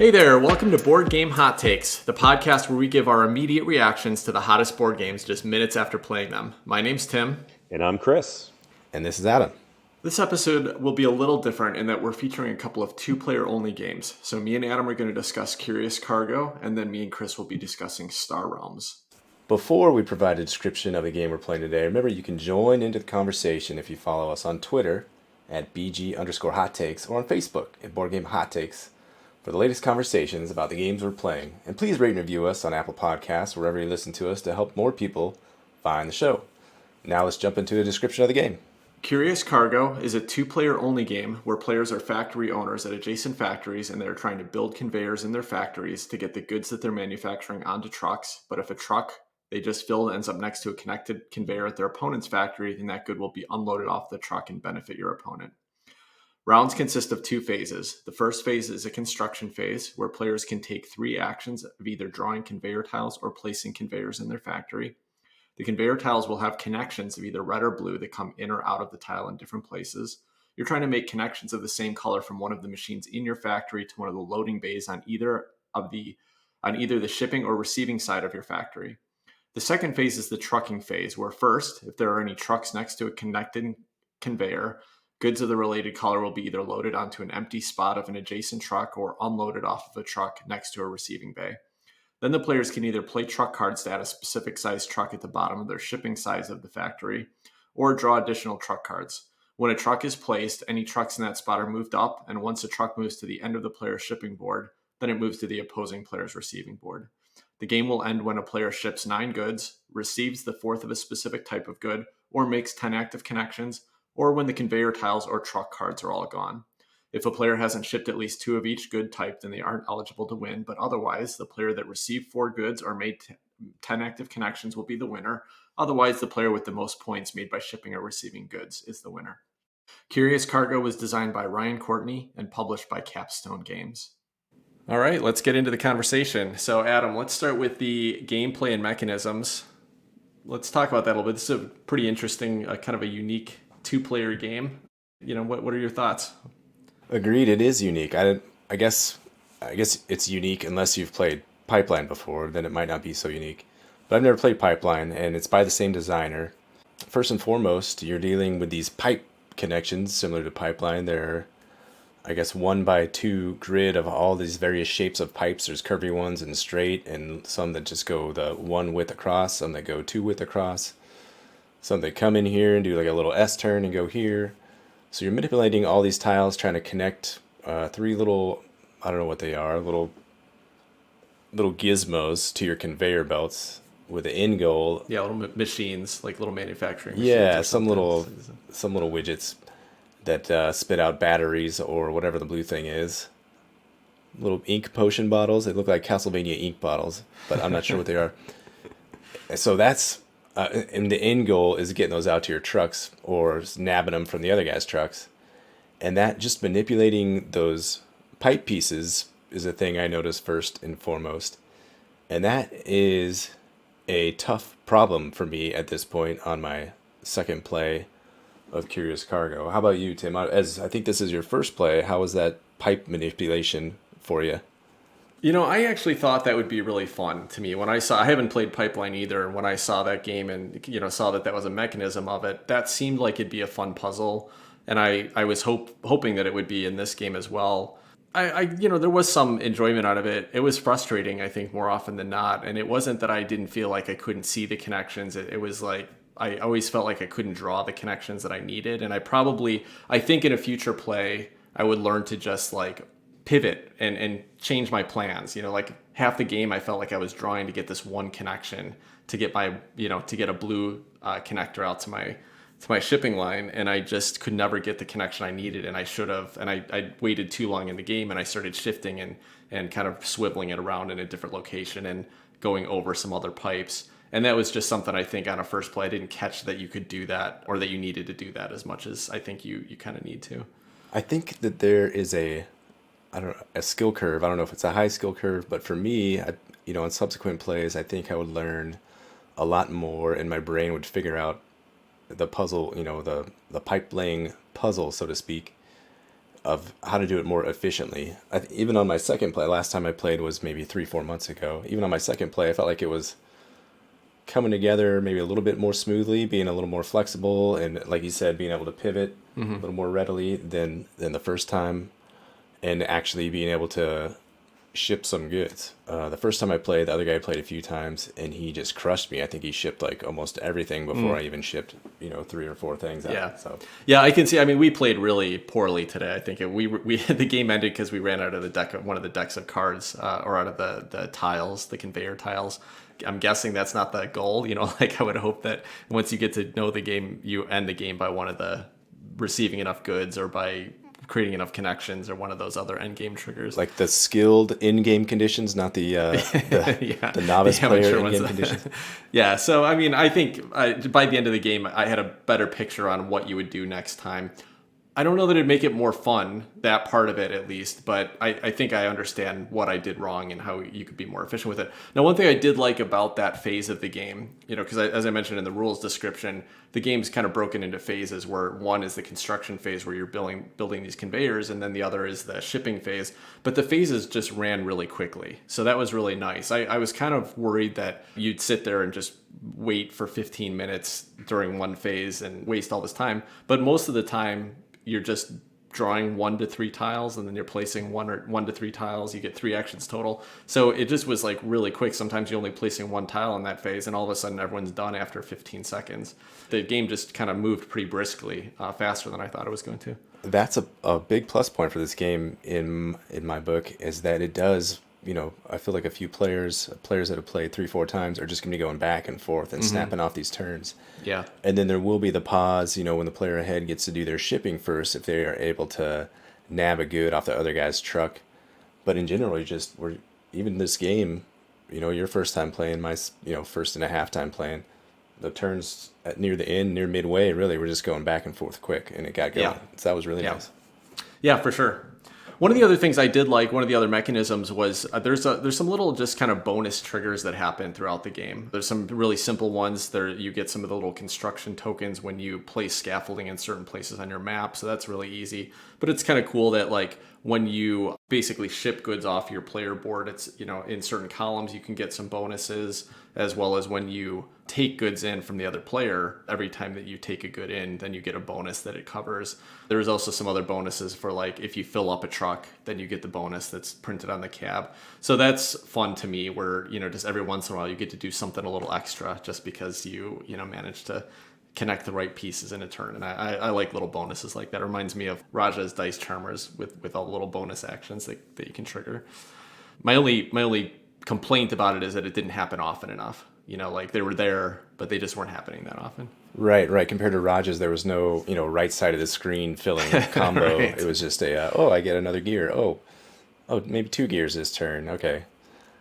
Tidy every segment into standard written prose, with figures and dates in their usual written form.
Hey there, welcome to Board Game Hot Takes, the podcast where we give our immediate reactions to the hottest board games just minutes after playing them. My name's Tim. And I'm Chris. And this is Adam. This episode will be a little different in that we're featuring a couple of two-player only games. So me and Adam are going to discuss Curious Cargo, and then me and Chris will be discussing Star Realms. Before we provide a description of the game we're playing today, remember you can join into the conversation if you follow us on Twitter at BG_Hot Takes or on Facebook at Board Game Hot Takes for the latest conversations about the games we're playing. And please rate and review us on Apple Podcasts, wherever you listen to us, to help more people find the show. Now let's jump into a description of the game. Curious Cargo is a two-player only game where players are factory owners at adjacent factories and they're trying to build conveyors in their factories to get the goods that they're manufacturing onto trucks. But if a truck they just filled ends up next to a connected conveyor at their opponent's factory, then that good will be unloaded off the truck and benefit your opponent. Rounds consist of two phases. The first phase is a construction phase where players can take three actions of either drawing conveyor tiles or placing conveyors in their factory. The conveyor tiles will have connections of either red or blue that come in or out of the tile in different places. You're trying to make connections of the same color from one of the machines in your factory to one of the loading bays on either the shipping or receiving side of your factory. The second phase is the trucking phase, where first, if there are any trucks next to a connected conveyor, goods of the related color will be either loaded onto an empty spot of an adjacent truck or unloaded off of a truck next to a receiving bay. Then the players can either play truck cards to add a specific size truck at the bottom of their shipping size of the factory, or draw additional truck cards. When a truck is placed, any trucks in that spot are moved up, and once a truck moves to the end of the player's shipping board, then it moves to the opposing player's receiving board. The game will end when a player ships 9 goods, receives the fourth of a specific type of good, or makes 10 active connections, or when the conveyor tiles or truck cards are all gone. If a player hasn't shipped at least 2 of each good type, then they aren't eligible to win, but otherwise, the player that received 4 goods or made 10 active connections will be the winner. Otherwise, the player with the most points made by shipping or receiving goods is the winner. Curious Cargo was designed by Ryan Courtney and published by Capstone Games. All right, let's get into the conversation. So, Adam, let's start with the gameplay and mechanisms. Let's talk about that a little bit. This is a pretty interesting, kind of a unique two-player game. What are your thoughts? Agreed, it is unique. I guess it's unique unless you've played Pipeline before, then it might not be so unique. But I've never played Pipeline, and it's by the same designer. First and foremost, you're dealing with these pipe connections similar to Pipeline. They're, 1x2 grid of all these various shapes of pipes. There's curvy ones and straight, and some that just go the one width across, some that go 2 width across. Some that come in here and do like a little S turn and go here. So you're manipulating all these tiles, trying to connect 3 little, I don't know what they are, little gizmos to your conveyor belts with the end goal. Yeah, little machines, like little manufacturing machines. Yeah, some little widgets that spit out batteries or whatever the blue thing is. Little ink potion bottles. They look like Castlevania ink bottles, but I'm not sure what they are. So that's... and the end goal is getting those out to your trucks or nabbing them from the other guy's trucks. And that just manipulating those pipe pieces is a thing I noticed first and foremost. And that is a tough problem for me at this point on my second play of Curious Cargo. How about you, Tim? As I think this is your first play, how was that pipe manipulation for you? I actually thought that would be really fun to me. I haven't played Pipeline either. When I saw that game and, saw that was a mechanism of it, that seemed like it'd be a fun puzzle. And I was hoping that it would be in this game as well. There was some enjoyment out of it. It was frustrating, I think, more often than not. And it wasn't that I didn't feel like I couldn't see the connections. It was like, I always felt like I couldn't draw the connections that I needed. And I think in a future play, I would learn to just pivot and change my plans. Half the game I felt like I was drawing to get this one connection to get to get a blue connector out to my shipping line, and I just could never get the connection I needed, and I should have, and I waited too long in the game, and I started shifting and kind of swiveling it around in a different location and going over some other pipes. And that was just something I think on a first play I didn't catch, that you could do that, or that you needed to do that as much as I think you kind of need to. I think that there is a skill curve. I don't know if it's a high skill curve, but for me, in subsequent plays, I think I would learn a lot more, and my brain would figure out the puzzle, the pipe laying puzzle, so to speak, of how to do it more efficiently. Even on my second play, last time I played was maybe 3, 4 months ago. Even on my second play, I felt like it was coming together maybe a little bit more smoothly, being a little more flexible, and like you said, being able to pivot a little more readily than the first time, and actually being able to ship some goods. The first time I played, the other guy played a few times, and he just crushed me. I think he shipped like almost everything before I even shipped, 3 or 4 things Yeah, out. So yeah, I can see. I mean, we played really poorly today. I think we the game ended because we ran out of the deck of one of the decks of cards, or out of the tiles, the conveyor tiles. I'm guessing that's not the goal. Like I would hope that once you get to know the game, you end the game by one of the receiving enough goods or by creating enough connections or one of those other end game triggers. like the skilled in-game conditions, not Yeah, the the novice player amateur ones. in-game conditions. Yeah, so I mean, I think by the end of the game, I had a better picture on what you would do next time. I don't know that it'd make it more fun, that part of it at least, but I think I understand what I did wrong and how you could be more efficient with it. Now, one thing I did like about that phase of the game, because as I mentioned in the rules description, the game's kind of broken into phases where one is the construction phase where you're building these conveyors, and then the other is the shipping phase. But the phases just ran really quickly. So that was really nice. I was kind of worried that you'd sit there and just wait for 15 minutes during one phase and waste all this time. But most of the time, you're just drawing 1 to 3 tiles and then you're placing 1 to 3 tiles. You get 3 actions total. So it just was like really quick. Sometimes you're only placing 1 tile in that phase and all of a sudden everyone's done after 15 seconds. The game just kind of moved pretty briskly, faster than I thought it was going to. That's a big plus point for this game in my book is that it does. I feel like a few players that have played 3, 4 times are just going to be going back and forth and snapping off these turns. Yeah. And then there will be the pause, when the player ahead gets to do their shipping first, if they are able to nab a good off the other guy's truck. But in general, even this game, your first time playing, my, first and a half time playing, the turns near the end, near midway, really, we're just going back and forth quick, and it got going. Yeah. So that was really Yeah. nice. Yeah, for sure. One of the other things I did like, one of the other mechanisms was there's some little just kind of bonus triggers that happen throughout the game. There's some really simple ones. There you get some of the little construction tokens when you place scaffolding in certain places on your map, so that's really easy. But it's kind of cool that like when you basically ship goods off your player board, it's in certain columns you can get some bonuses, as well as when you take goods in from the other player. Every time that you take a good in, then you get a bonus that it covers. There's also some other bonuses for like if you fill up a truck, then you get the bonus that's printed on the cab. So that's fun to me where, just every once in a while you get to do something a little extra just because you managed to connect the right pieces in a turn. And I like little bonuses like that. It reminds me of Raja's Dice Charmers with all the little bonus actions that you can trigger. My only complaint about it is that it didn't happen often enough. Like they were there, but they just weren't happening that often. Right. Compared to Rogers, there was no, right side of the screen filling combo. Right. It was just I get another gear. Oh, maybe 2 gears this turn. Okay.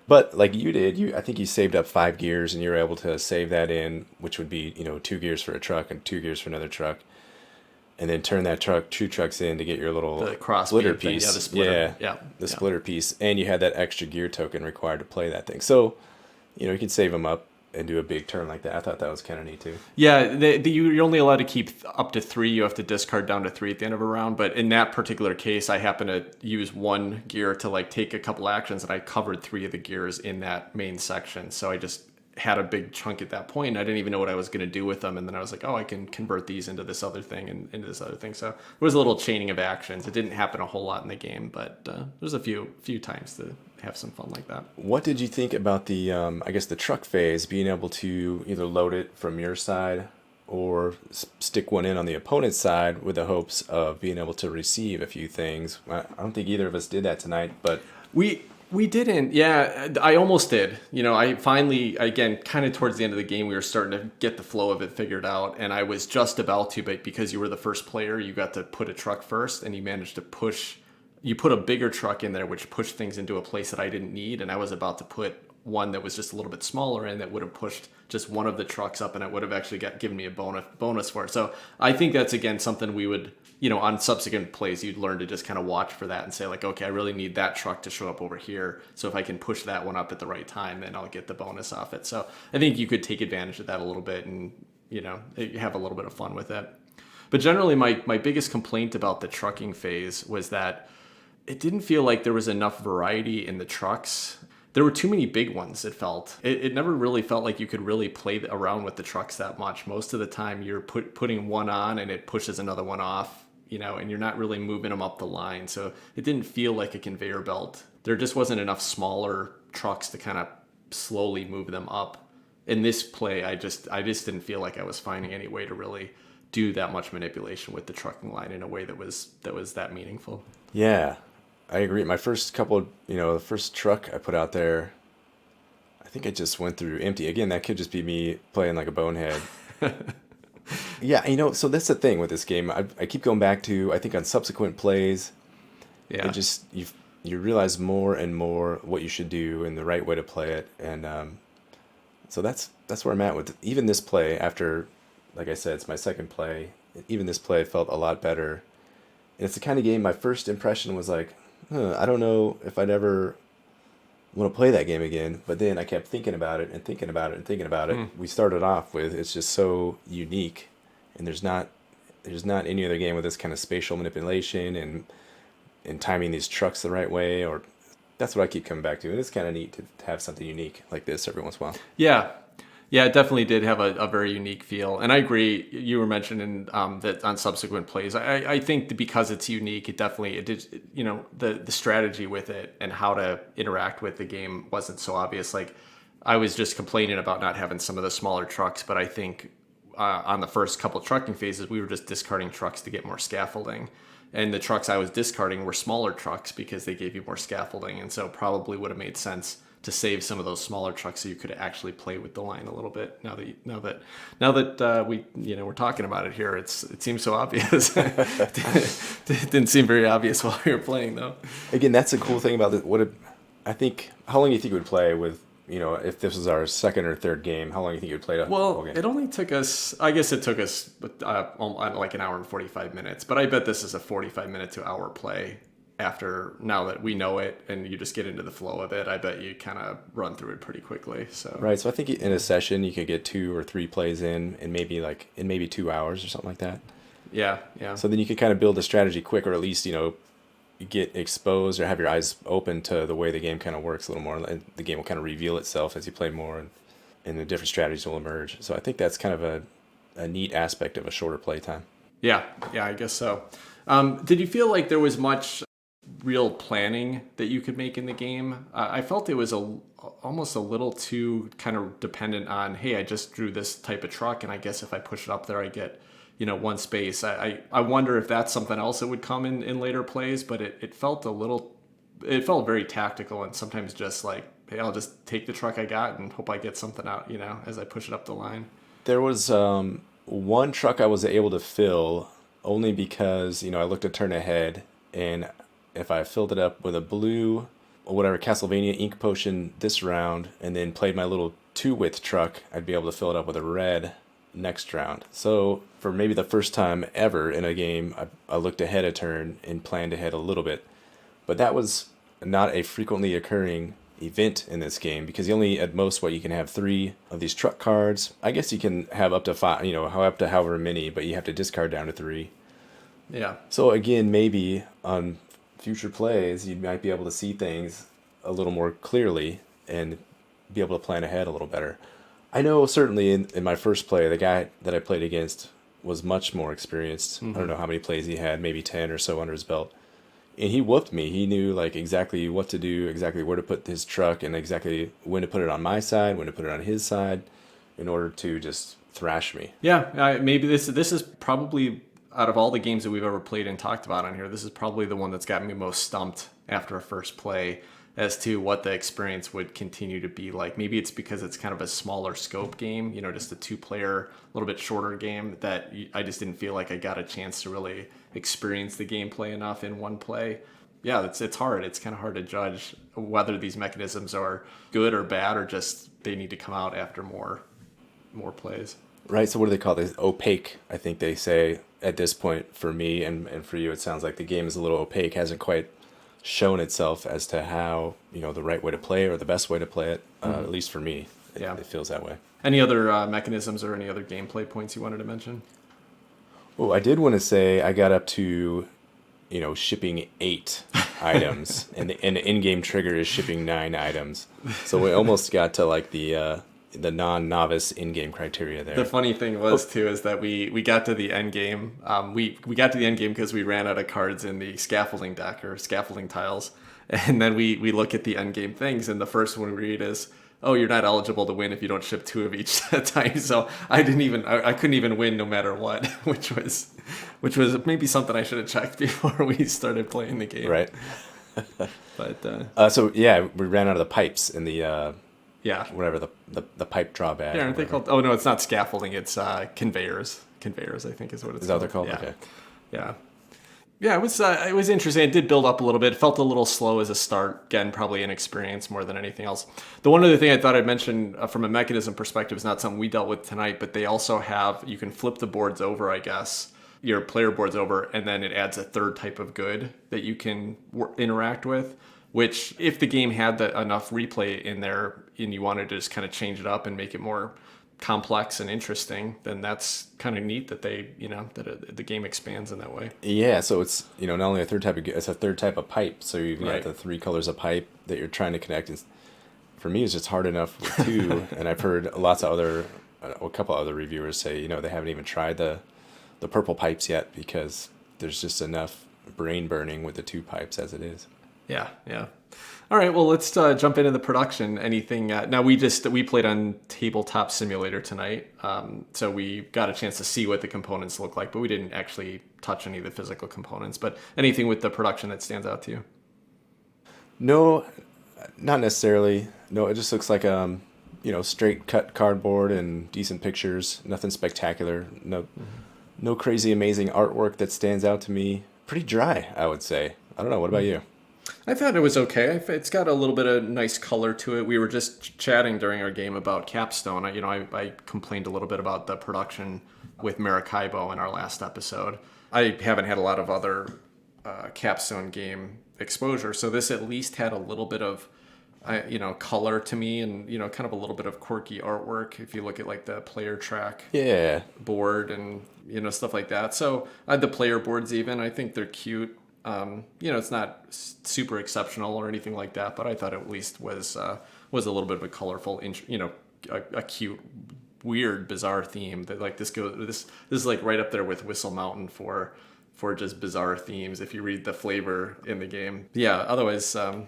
But like you did, I think you saved up 5 gears and you were able to save that in, which would be, 2 gears for a truck and 2 gears for another truck. And then turn that 2 trucks in to get your little The cross splitter beam thing, piece. yeah, the splitter. Yeah. The Yeah. splitter piece. And you had that extra gear token required to play that thing. So, you can save them up and do a big turn like that. I thought that was kind of neat too. Yeah, you're only allowed to keep up to 3. You have to discard down to 3 at the end of a round. But in that particular case, I happened to use 1 gear to like take a couple actions, and I covered 3 of the gears in that main section. So I just had a big chunk at that point. I didn't even know what I was going to do with them, and then I was like, oh, I can convert these into this other thing and into this other thing. So it was a little chaining of actions. It didn't happen a whole lot in the game, but there's a few times to have some fun like that. What did you think about the, I guess, the truck phase, being able to either load it from your side or stick one in on the opponent's side with the hopes of being able to receive a few things? I don't think either of us did that tonight, but We didn't. Yeah, I almost did. I finally, again, kind of towards the end of the game, we were starting to get the flow of it figured out, and I was just about to, but because you were the first player, you got to put a truck first, and you managed to you put a bigger truck in there, which pushed things into a place that I didn't need, and I was about to put one that was just a little bit smaller and that would have pushed just one of the trucks up, and it would have actually given me a bonus for it. So I think that's, again, something we would, on subsequent plays, you'd learn to just kind of watch for that and say like, okay, I really need that truck to show up over here. So if I can push that one up at the right time, then I'll get the bonus off it. So I think you could take advantage of that a little bit and, have a little bit of fun with it. But generally, my biggest complaint about the trucking phase was that it didn't feel like there was enough variety in the trucks. There were too many big ones, it felt. It never really felt like you could really play around with the trucks that much. Most of the time, you're putting one on and it pushes another one off, and you're not really moving them up the line. So it didn't feel like a conveyor belt. There just wasn't enough smaller trucks to kind of slowly move them up. In this play, I just didn't feel like I was finding any way to really do that much manipulation with the trucking line in a way that meaningful. Yeah, I agree. My first couple, the first truck I put out there, I think I just went through empty. Again, that could just be me playing like a bonehead. Yeah, so that's the thing with this game. I keep going back to, I think on subsequent plays, it Yeah. just, you realize more and more what you should do and the right way to play it. And so that's where I'm at with even this play after, like I said, it's my second play. Even this play felt a lot better. And it's the kind of game, my first impression was like, I don't know if I'd ever want to play that game again. But then I kept thinking about it and thinking about it and thinking about it. Mm. We started off with it's just so unique, and there's not any other game with this kind of spatial manipulation and timing these trucks the right way. Or that's what I keep coming back to, and it's kind of neat to have something unique like this every once in a while. Yeah. Yeah, it definitely did have a very unique feel. And I agree. You were mentioning that on subsequent plays. I think that because it's unique, it did, the strategy with it and how to interact with the game wasn't so obvious. Like I was just complaining about not having some of the smaller trucks, but I think on the first couple trucking phases, we were just discarding trucks to get more scaffolding. And the trucks I was discarding were smaller trucks because they gave you more scaffolding. And so it probably would have made sense to save some of those smaller trucks so you could actually play with the line a little bit. Now that we're talking about it here, it seems so obvious. It didn't seem very obvious while we were playing though. Again, that's the cool thing about it. I think, how long do you think we would play with, if this was our second or third game, how long do you think you would play the whole Well, game? it only took us. I guess it took us like an hour and 45 minutes. But I bet this is a 45 minute to hour play. After now that we know it and you just get into the flow of it, I bet you kind of run through it pretty quickly. So Right. So I think in a session you could get 2 or 3 plays in maybe 2 hours or something like that. yeah, yeah. So then you can kind of build a strategy quick, or at least, you get exposed or have your eyes open to the way the game kind of works a little more. And the game will kind of reveal itself as you play more, and the different strategies will emerge. So I think that's kind of a neat aspect of a shorter play time. Yeah, yeah, I guess so. Did you feel like there was much real planning that you could make in the game? I felt it was almost a little too kind of dependent on, hey, I just drew this type of truck, and I guess if I push it up there, I get one space. I wonder if that's something else that would come in later plays, but it felt it felt very tactical and sometimes just like, hey, I'll just take the truck I got and hope I get something out, as I push it up the line. There was one truck I was able to fill only because, I looked a turn ahead, and if I filled it up with a blue or whatever Castlevania ink potion this round and then played my little 2-width truck, I'd be able to fill it up with a red next round. So for maybe the first time ever in a game, I looked ahead a turn and planned ahead a little bit. But that was not a frequently occurring event in this game, because you only, at most, you can have 3 of these truck cards. I guess you can have up to 5, up to however many, but you have to discard down to 3. Yeah. So again, maybe on future plays, you might be able to see things a little more clearly and be able to plan ahead a little better. I know certainly in my first play, the guy that I played against was much more experienced. Mm-hmm. I don't know how many plays he had, maybe 10 or so under his belt. And he whooped me. He knew like exactly what to do, exactly where to put his truck, and exactly when to put it on my side, when to put it on his side, in order to just thrash me. Yeah, maybe this is probably, out of all the games that we've ever played and talked about on here, this is probably the one that's got me most stumped after a first play as to what the experience would continue to be like. Maybe it's because it's kind of a smaller scope game, just a 2-player, a little bit shorter game, that I just didn't feel like I got a chance to really experience the gameplay enough in one play. Yeah, it's hard. It's kind of hard to judge whether these mechanisms are good or bad, or just they need to come out after more plays. Right, so what do they call this? Opaque, I think they say at this point for me, and for you. It sounds like the game is a little opaque, hasn't quite shown itself as to how, the right way to play or the best way to play it. At least for me, it feels that way. Any other mechanisms or any other gameplay points you wanted to mention? Oh, I did want to say I got up to, shipping 8 items, and the in-game trigger is shipping 9 items. So we almost got to like the non-novice in-game criteria The there. funny thing Oh, was too is that we got to the end game. We got to the end game because we ran out of cards in the scaffolding deck or scaffolding tiles, and then we look at the end game things, and the first one we read is, "Oh, you're not eligible to win if you don't ship 2 of each time." So I couldn't even win no matter what, which was maybe something I should have checked before we started playing the game. right. But So yeah, we ran out of the pipes in the yeah, whatever the pipe yeah, drawback or aren't they whatever. called? Oh no, it's not scaffolding. It's conveyors. Conveyors, I think, is what it's Is that what called. they're called? Yeah, Okay. yeah. Yeah, it was interesting. It did build up a little bit. It felt a little slow as a start. Again, probably inexperience more than anything else. The one other thing I thought I'd mention from a mechanism perspective is not something we dealt with tonight, but they also have, you can flip the boards over, I guess, your player boards over, and then it adds a third type of good that you can interact with. Which, if the game had enough replay in there and you wanted to just kind of change it up and make it more complex and interesting, then that's kind of neat that the game expands in that way. Yeah, so it's not only a third type of it's a third type of pipe. So you've got Right. the 3 colors of pipe that you're trying to connect. And for me, it's just hard enough with two. And I've heard lots of a couple other reviewers say they haven't even tried the purple pipes yet because there's just enough brain burning with the 2 pipes as it is. Yeah, yeah. All right, well, let's jump into the production. Anything? Now we played on Tabletop Simulator tonight, so we got a chance to see what the components look like, but we didn't actually touch any of the physical components. But anything with the production that stands out to you? No, not necessarily. No, it just looks like straight cut cardboard and decent pictures. Nothing spectacular. No crazy amazing artwork that stands out to me. Pretty dry, I would say. I don't know. What about you? I thought it was okay. It's got a little bit of nice color to it. We were just chatting during our game about Capstone. I complained a little bit about the production with Maracaibo in our last episode. I haven't had a lot of other Capstone game exposure, so this at least had a little bit of color to me, and kind of a little bit of quirky artwork. If you look at like the player track Yeah, board and stuff like that. So the player boards, even, I think they're cute. It's not super exceptional or anything like that, but I thought it at least was a little bit of a colorful, a cute, weird, bizarre theme that like this is like right up there with Whistle Mountain for just bizarre themes. If you read the flavor in the game, yeah. Otherwise, do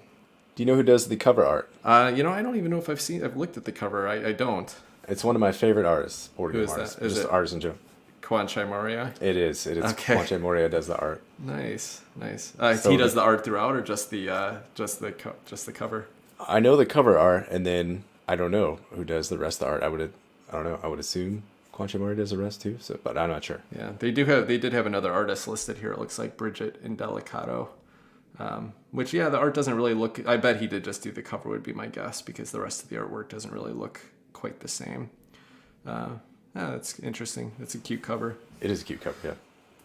you know who does the cover art? I don't even know if I've looked at the cover. I don't. It's one of my favorite artists, board Who game is artists. that? Is Just it artists in general. Kwanchai Moria? It is. It is. Okay. Juanche Moria does the art. Nice. So He does the art throughout, or just the cover? I know the cover art, and then I don't know who does the rest of the art. I don't know. I would assume Juanche Moria does the rest too. So, but I'm not sure. Yeah, they did have another artist listed here. It looks like Bridget Indelicato. Which, yeah, the art doesn't really look. I bet he did just do the cover, would be my guess, because the rest of the artwork doesn't really look quite the same. That's interesting. It's a cute cover. It is a cute cover. Yeah.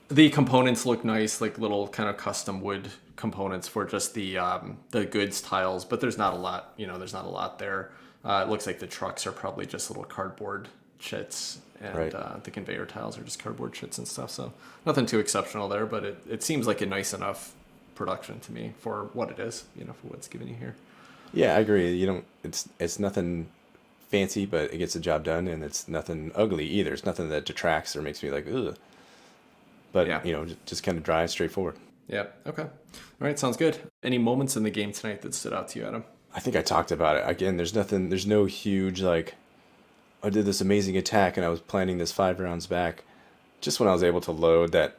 The components look nice, like little kind of custom wood components for just the goods tiles, but there's not a lot. There's not a lot there. It looks like the trucks are probably just little cardboard chits, and Right. the conveyor tiles are just cardboard chits and stuff. So nothing too exceptional there, but it seems like a nice enough production to me for what it is. For what's given you here. Yeah, I agree. It's nothing fancy, but it gets the job done, and it's nothing ugly either. It's nothing that detracts or makes me like ugh. But Yeah. just kind of dry, straightforward. Yeah. Okay. All right. Sounds good. Any moments in the game tonight that stood out to you, Adam? I think I talked about it again. There's no huge like I did this amazing attack and I was planning this 5 rounds back. Just when I was able to load that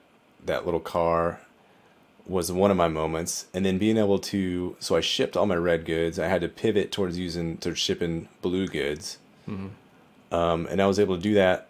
little car was one of my moments, and then being able to, so I shipped all my red goods. I had to pivot towards shipping blue goods, and I was able to do that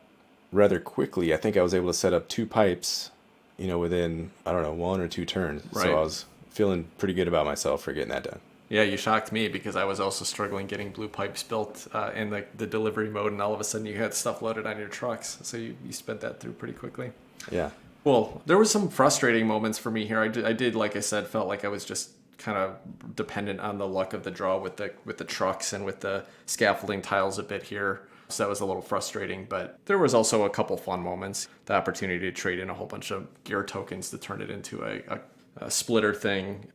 rather quickly. I think I was able to set up 2 pipes, within, I don't know, 1 or 2 turns. Right. So I was feeling pretty good about myself for getting that done. Yeah, you shocked me because I was also struggling getting blue pipes built in the delivery mode, and all of a sudden you had stuff loaded on your trucks. So you spent that through pretty quickly. Yeah. Well, there was some frustrating moments for me here. I did, like I said, felt like I was just kind of dependent on the luck of the draw with the trucks and with the scaffolding tiles a bit here. So that was a little frustrating, but there was also a couple fun moments. The opportunity to trade in a whole bunch of gear tokens to turn it into a splitter thing.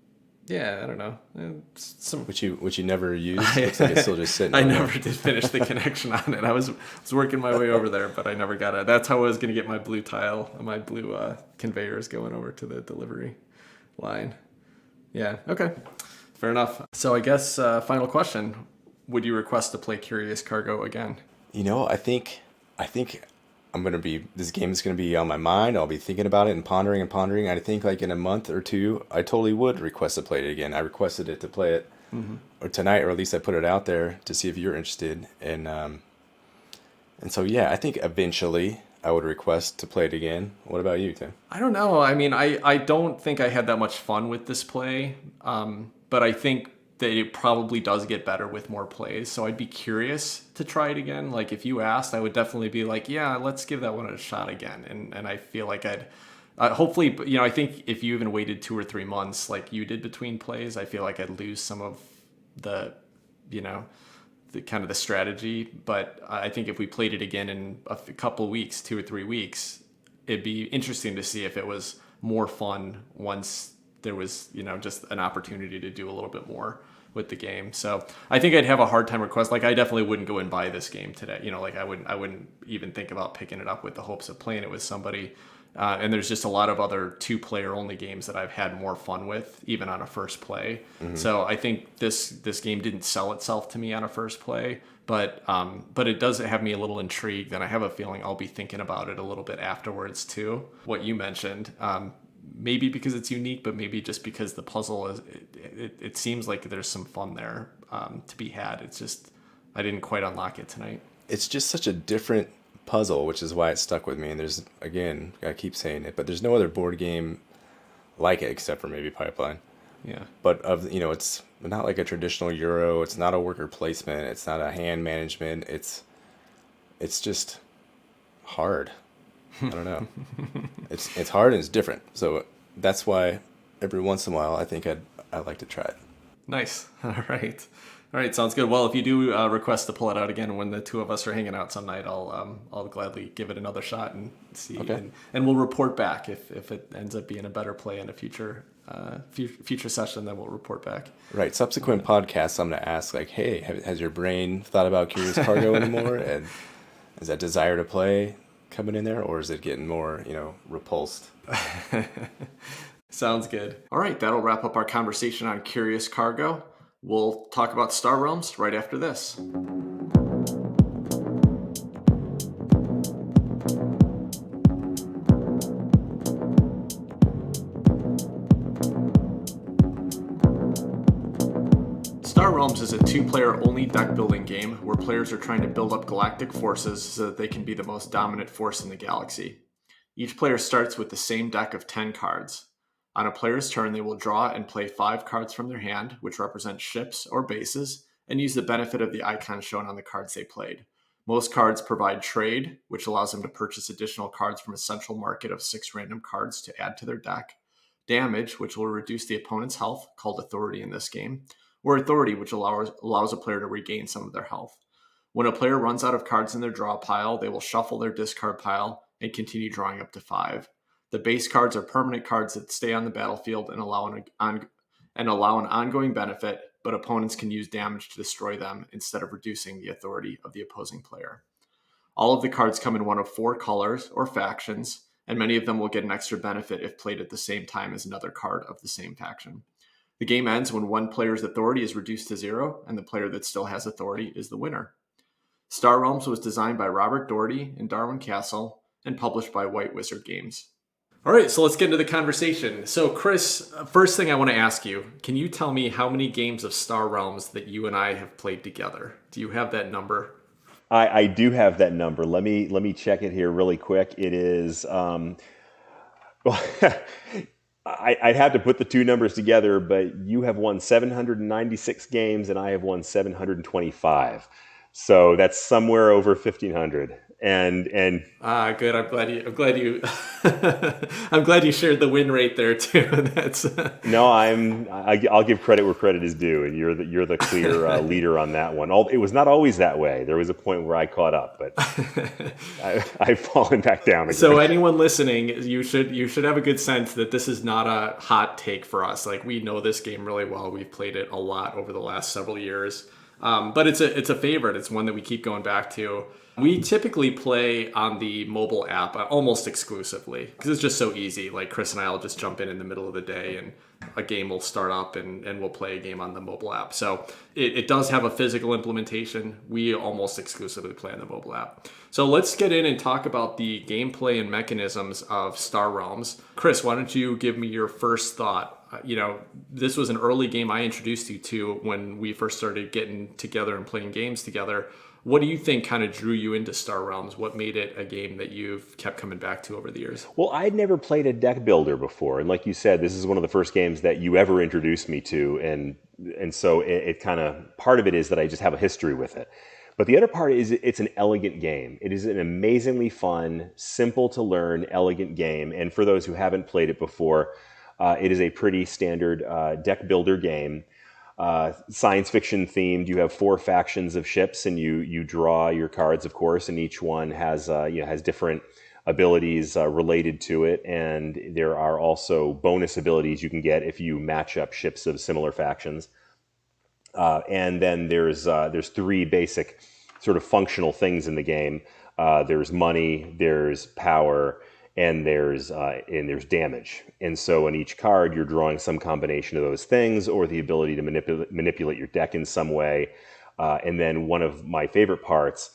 Yeah, I don't know. Some Which you never used. Looks like it's I, still just sitting I over there. never did finish the connection on it. I was working my way over there, but I never got it. That's how I was going to get my blue tile, my blue conveyors going over to the delivery line. Yeah. Okay. Fair enough. So I guess final question: would you request to play Curious Cargo again? I think this game is gonna be on my mind. I'll be thinking about it and pondering and pondering. I think like in a month or two, I totally would request to play it again. I requested it to play it Mm-hmm. or tonight, or at least I put it out there to see if you're interested. And so yeah, I think eventually I would request to play it again. What about you, Tim? I don't know. I mean, I don't think I had that much fun with this play, but I think that it probably does get better with more plays. So I'd be curious to try it again. Like if you asked, I would definitely be like, yeah, let's give that one a shot again. And I feel like I'd hopefully, I think if you even waited 2 or 3 months like you did between plays, I feel like I'd lose some of the, you know, the kind of the strategy. But I think if we played it again in a couple of weeks, 2 or 3 weeks, it'd be interesting to see if it was more fun once there was, just an opportunity to do a little bit more with the game. So I think I'd have a hard time request. Like I definitely wouldn't go and buy this game today. Like I wouldn't even think about picking it up with the hopes of playing it with somebody. And there's just a lot of other 2 player only games that I've had more fun with, even on a first play. Mm-hmm. So I think this game didn't sell itself to me on a first play, but it does have me a little intrigued, and I have a feeling I'll be thinking about it a little bit afterwards too. What you mentioned, maybe because it's unique, but maybe just because the puzzle is, it seems like there's some fun there to be had. It's just I didn't quite unlock it tonight. It's just such a different puzzle, which is why it stuck with me. And there's, again, I keep saying it, but there's no other board game like it except for maybe Pipeline. Yeah. But it's not like a traditional Euro. It's not a worker placement. It's not a hand management. It's just hard. I don't know. It's hard and it's different. So that's why every once in a while I think I'd like to try it. Nice. All right. All right. Sounds good. Well, if you do request to pull it out again when the two of us are hanging out some night, I'll gladly give it another shot and see, Okay. and we'll report back if it ends up being a better play in a future session. Then we'll report back. Right. Subsequent podcasts, I'm going to ask like, hey, has your brain thought about Curious Cargo anymore? And is that desire to play coming in there, or is it getting more, repulsed? Sounds good. All right, that'll wrap up our conversation on Curious Cargo. We'll talk about Star Realms right after this. Star Realms is a 2-player only deck building game where players are trying to build up galactic forces so that they can be the most dominant force in the galaxy. Each player starts with the same deck of 10 cards. On a player's turn, they will draw and play 5 cards from their hand, which represent ships or bases, and use the benefit of the icons shown on the cards they played. Most cards provide trade, which allows them to purchase additional cards from a central market of 6 random cards to add to their deck. Damage, which will reduce the opponent's health, called authority in this game, or authority, which allows a player to regain some of their health. When a player runs out of cards in their draw pile, they will shuffle their discard pile and continue drawing up to 5. The base cards are permanent cards that stay on the battlefield and allow an ongoing benefit, but opponents can use damage to destroy them instead of reducing the authority of the opposing player. All of the cards come in one of 4 colors or factions, and many of them will get an extra benefit if played at the same time as another card of the same faction. The game ends when one player's authority is reduced to 0, and the player that still has authority is the winner. Star Realms was designed by Robert Doherty and Darwin Castle and published by White Wizard Games. All right, so let's get into the conversation. So, Chris, first thing I want to ask you, can you tell me how many games of Star Realms that you and I have played together? Do you have that number? I do have that number. Let me check it here really quick. It is well, I'd have to put the two numbers together, but you have won 796 games and I have won 725. So that's somewhere over 1,500. and Ah, good. I'm glad you shared the win rate there too. That's no, I'll give credit where credit is due, and you're the clear leader on that one. It was not always that way. There was a point where I caught up, but I've fallen back down So again. anyone listening, you should have a good sense that this is not a hot take for us. Like, we know this game really well. We've played it a lot over the last several years. But it's a favorite. It's one that we keep going back to. We typically play on the mobile app almost exclusively because it's just so easy. Like, Chris and I will just jump in the middle of the day, and a game will start up, and we'll play a game on the mobile app. So it does have a physical implementation. We almost exclusively play on the mobile app. So let's get in and talk about the gameplay and mechanisms of Star Realms. Chris, why don't you give me your first thought? This was an early game I introduced you to when we first started getting together and playing games together. What do you think kind of drew you into Star Realms? What made it a game that you've kept coming back to over the years? Well, I'd never played a deck builder before, and like you said, this is one of the first games that you ever introduced me to, and so it kind of, part of it is that I just have a history with it. But the other part is it's an elegant game. It is an amazingly fun, simple to learn, elegant game. And for those who haven't played it before, it is a pretty standard deck builder game. Science fiction themed. You have four factions of ships, and you draw your cards, of course, and each one has different abilities related to it. And there are also bonus abilities you can get if you match up ships of similar factions. And then there's three basic sort of functional things in the game. There's money, there's power, and there's damage. And so on each card, you're drawing some combination of those things, or the ability to manipulate your deck in some way. And then one of my favorite parts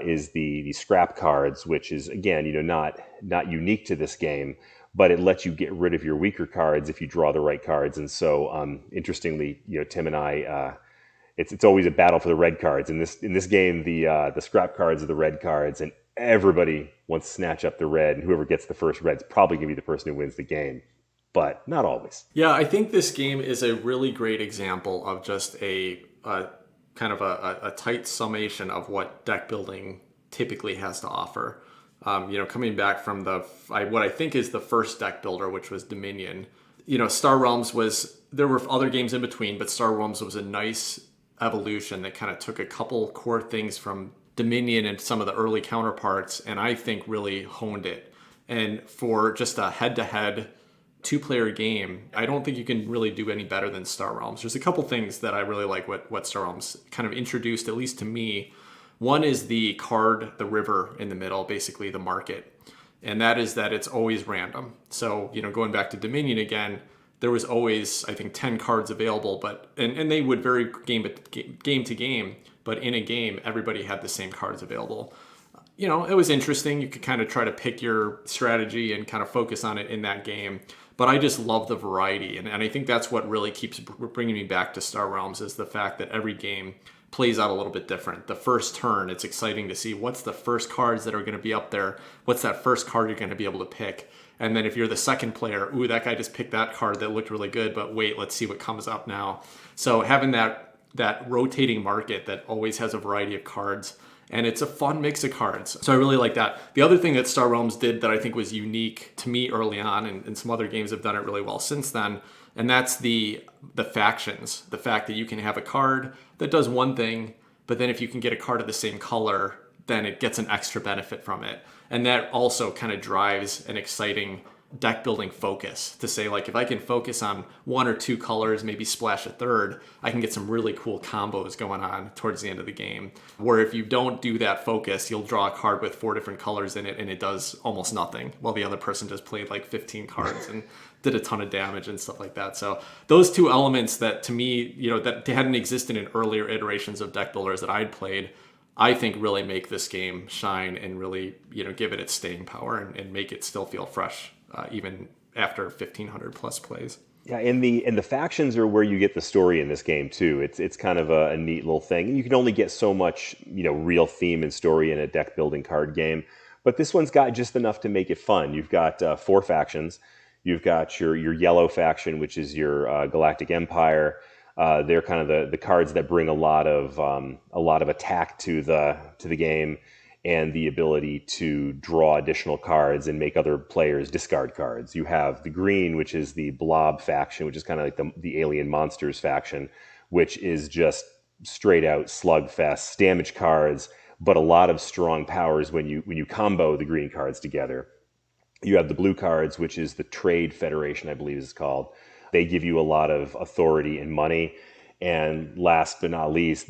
is the scrap cards, which is, again, not unique to this game, but it lets you get rid of your weaker cards if you draw the right cards. And so, interestingly, Tim and I, it's always a battle for the red cards. In this game, the scrap cards are the red cards, and everybody wants to snatch up the red, and whoever gets the first red's probably going to be the person who wins the game, but not always. Yeah, I think this game is a really great example of just a kind of a tight summation of what deck building typically has to offer. Coming back from what I think is the first deck builder, which was Dominion. Star Realms there were other games in between, but Star Realms was a nice evolution that kind of took a couple core things from Dominion and some of the early counterparts, and I think really honed it. And for just a head-to-head two-player game, I don't think you can really do any better than Star Realms. There's a couple things that I really like what Star Realms kind of introduced, at least to me. One is the card, the river in the middle, basically the market. And that is that it's always random. So, going back to Dominion again, there was always, I think, 10 cards available, and they would vary game to game, but in a game, everybody had the same cards available. It was interesting. You could kind of try to pick your strategy and kind of focus on it in that game. But I just love the variety. And I think that's what really keeps bringing me back to Star Realms, is the fact that every game plays out a little bit different. The first turn, it's exciting to see what's the first cards that are going to be up there. What's that first card you're going to be able to pick? And then if you're the second player, ooh, that guy just picked that card that looked really good, but wait, let's see what comes up now. So having that rotating market that always has a variety of cards, and it's a fun mix of cards. So I really like that. The other thing that Star Realms did that I think was unique to me early on, and some other games have done it really well since then, and that's the factions. The fact that you can have a card that does one thing, but then if you can get a card of the same color, then it gets an extra benefit from it. And that also kind of drives an exciting deck building focus to say, like, if I can focus on one or two colors, maybe splash a third, I can get some really cool combos going on towards the end of the game. Where if you don't do that focus, you'll draw a card with 4 different colors in it and it does almost nothing, while the other person just played like 15 cards and did a ton of damage and stuff like that. So those two elements that, to me, that hadn't existed in earlier iterations of deck builders that I'd played, I think really make this game shine and really, give it its staying power and make it still feel fresh, even after 1,500 plus plays. Yeah, and the factions are where you get the story in this game too. It's kind of a neat little thing. You can only get so much, real theme and story in a deck building card game, but this one's got just enough to make it fun. You've got 4 factions. You've got your yellow faction, which is your Galactic Empire. They're kind of the cards that bring a lot of attack to the game. and the ability to draw additional cards and make other players discard cards. You have the green, which is the Blob faction, which is kind of like the Alien Monsters faction, which is just straight out slugfest, damage cards, but a lot of strong powers when you combo the green cards together. You have the blue cards, which is the Trade Federation, I believe is called. They give you a lot of authority and money. And last but not least,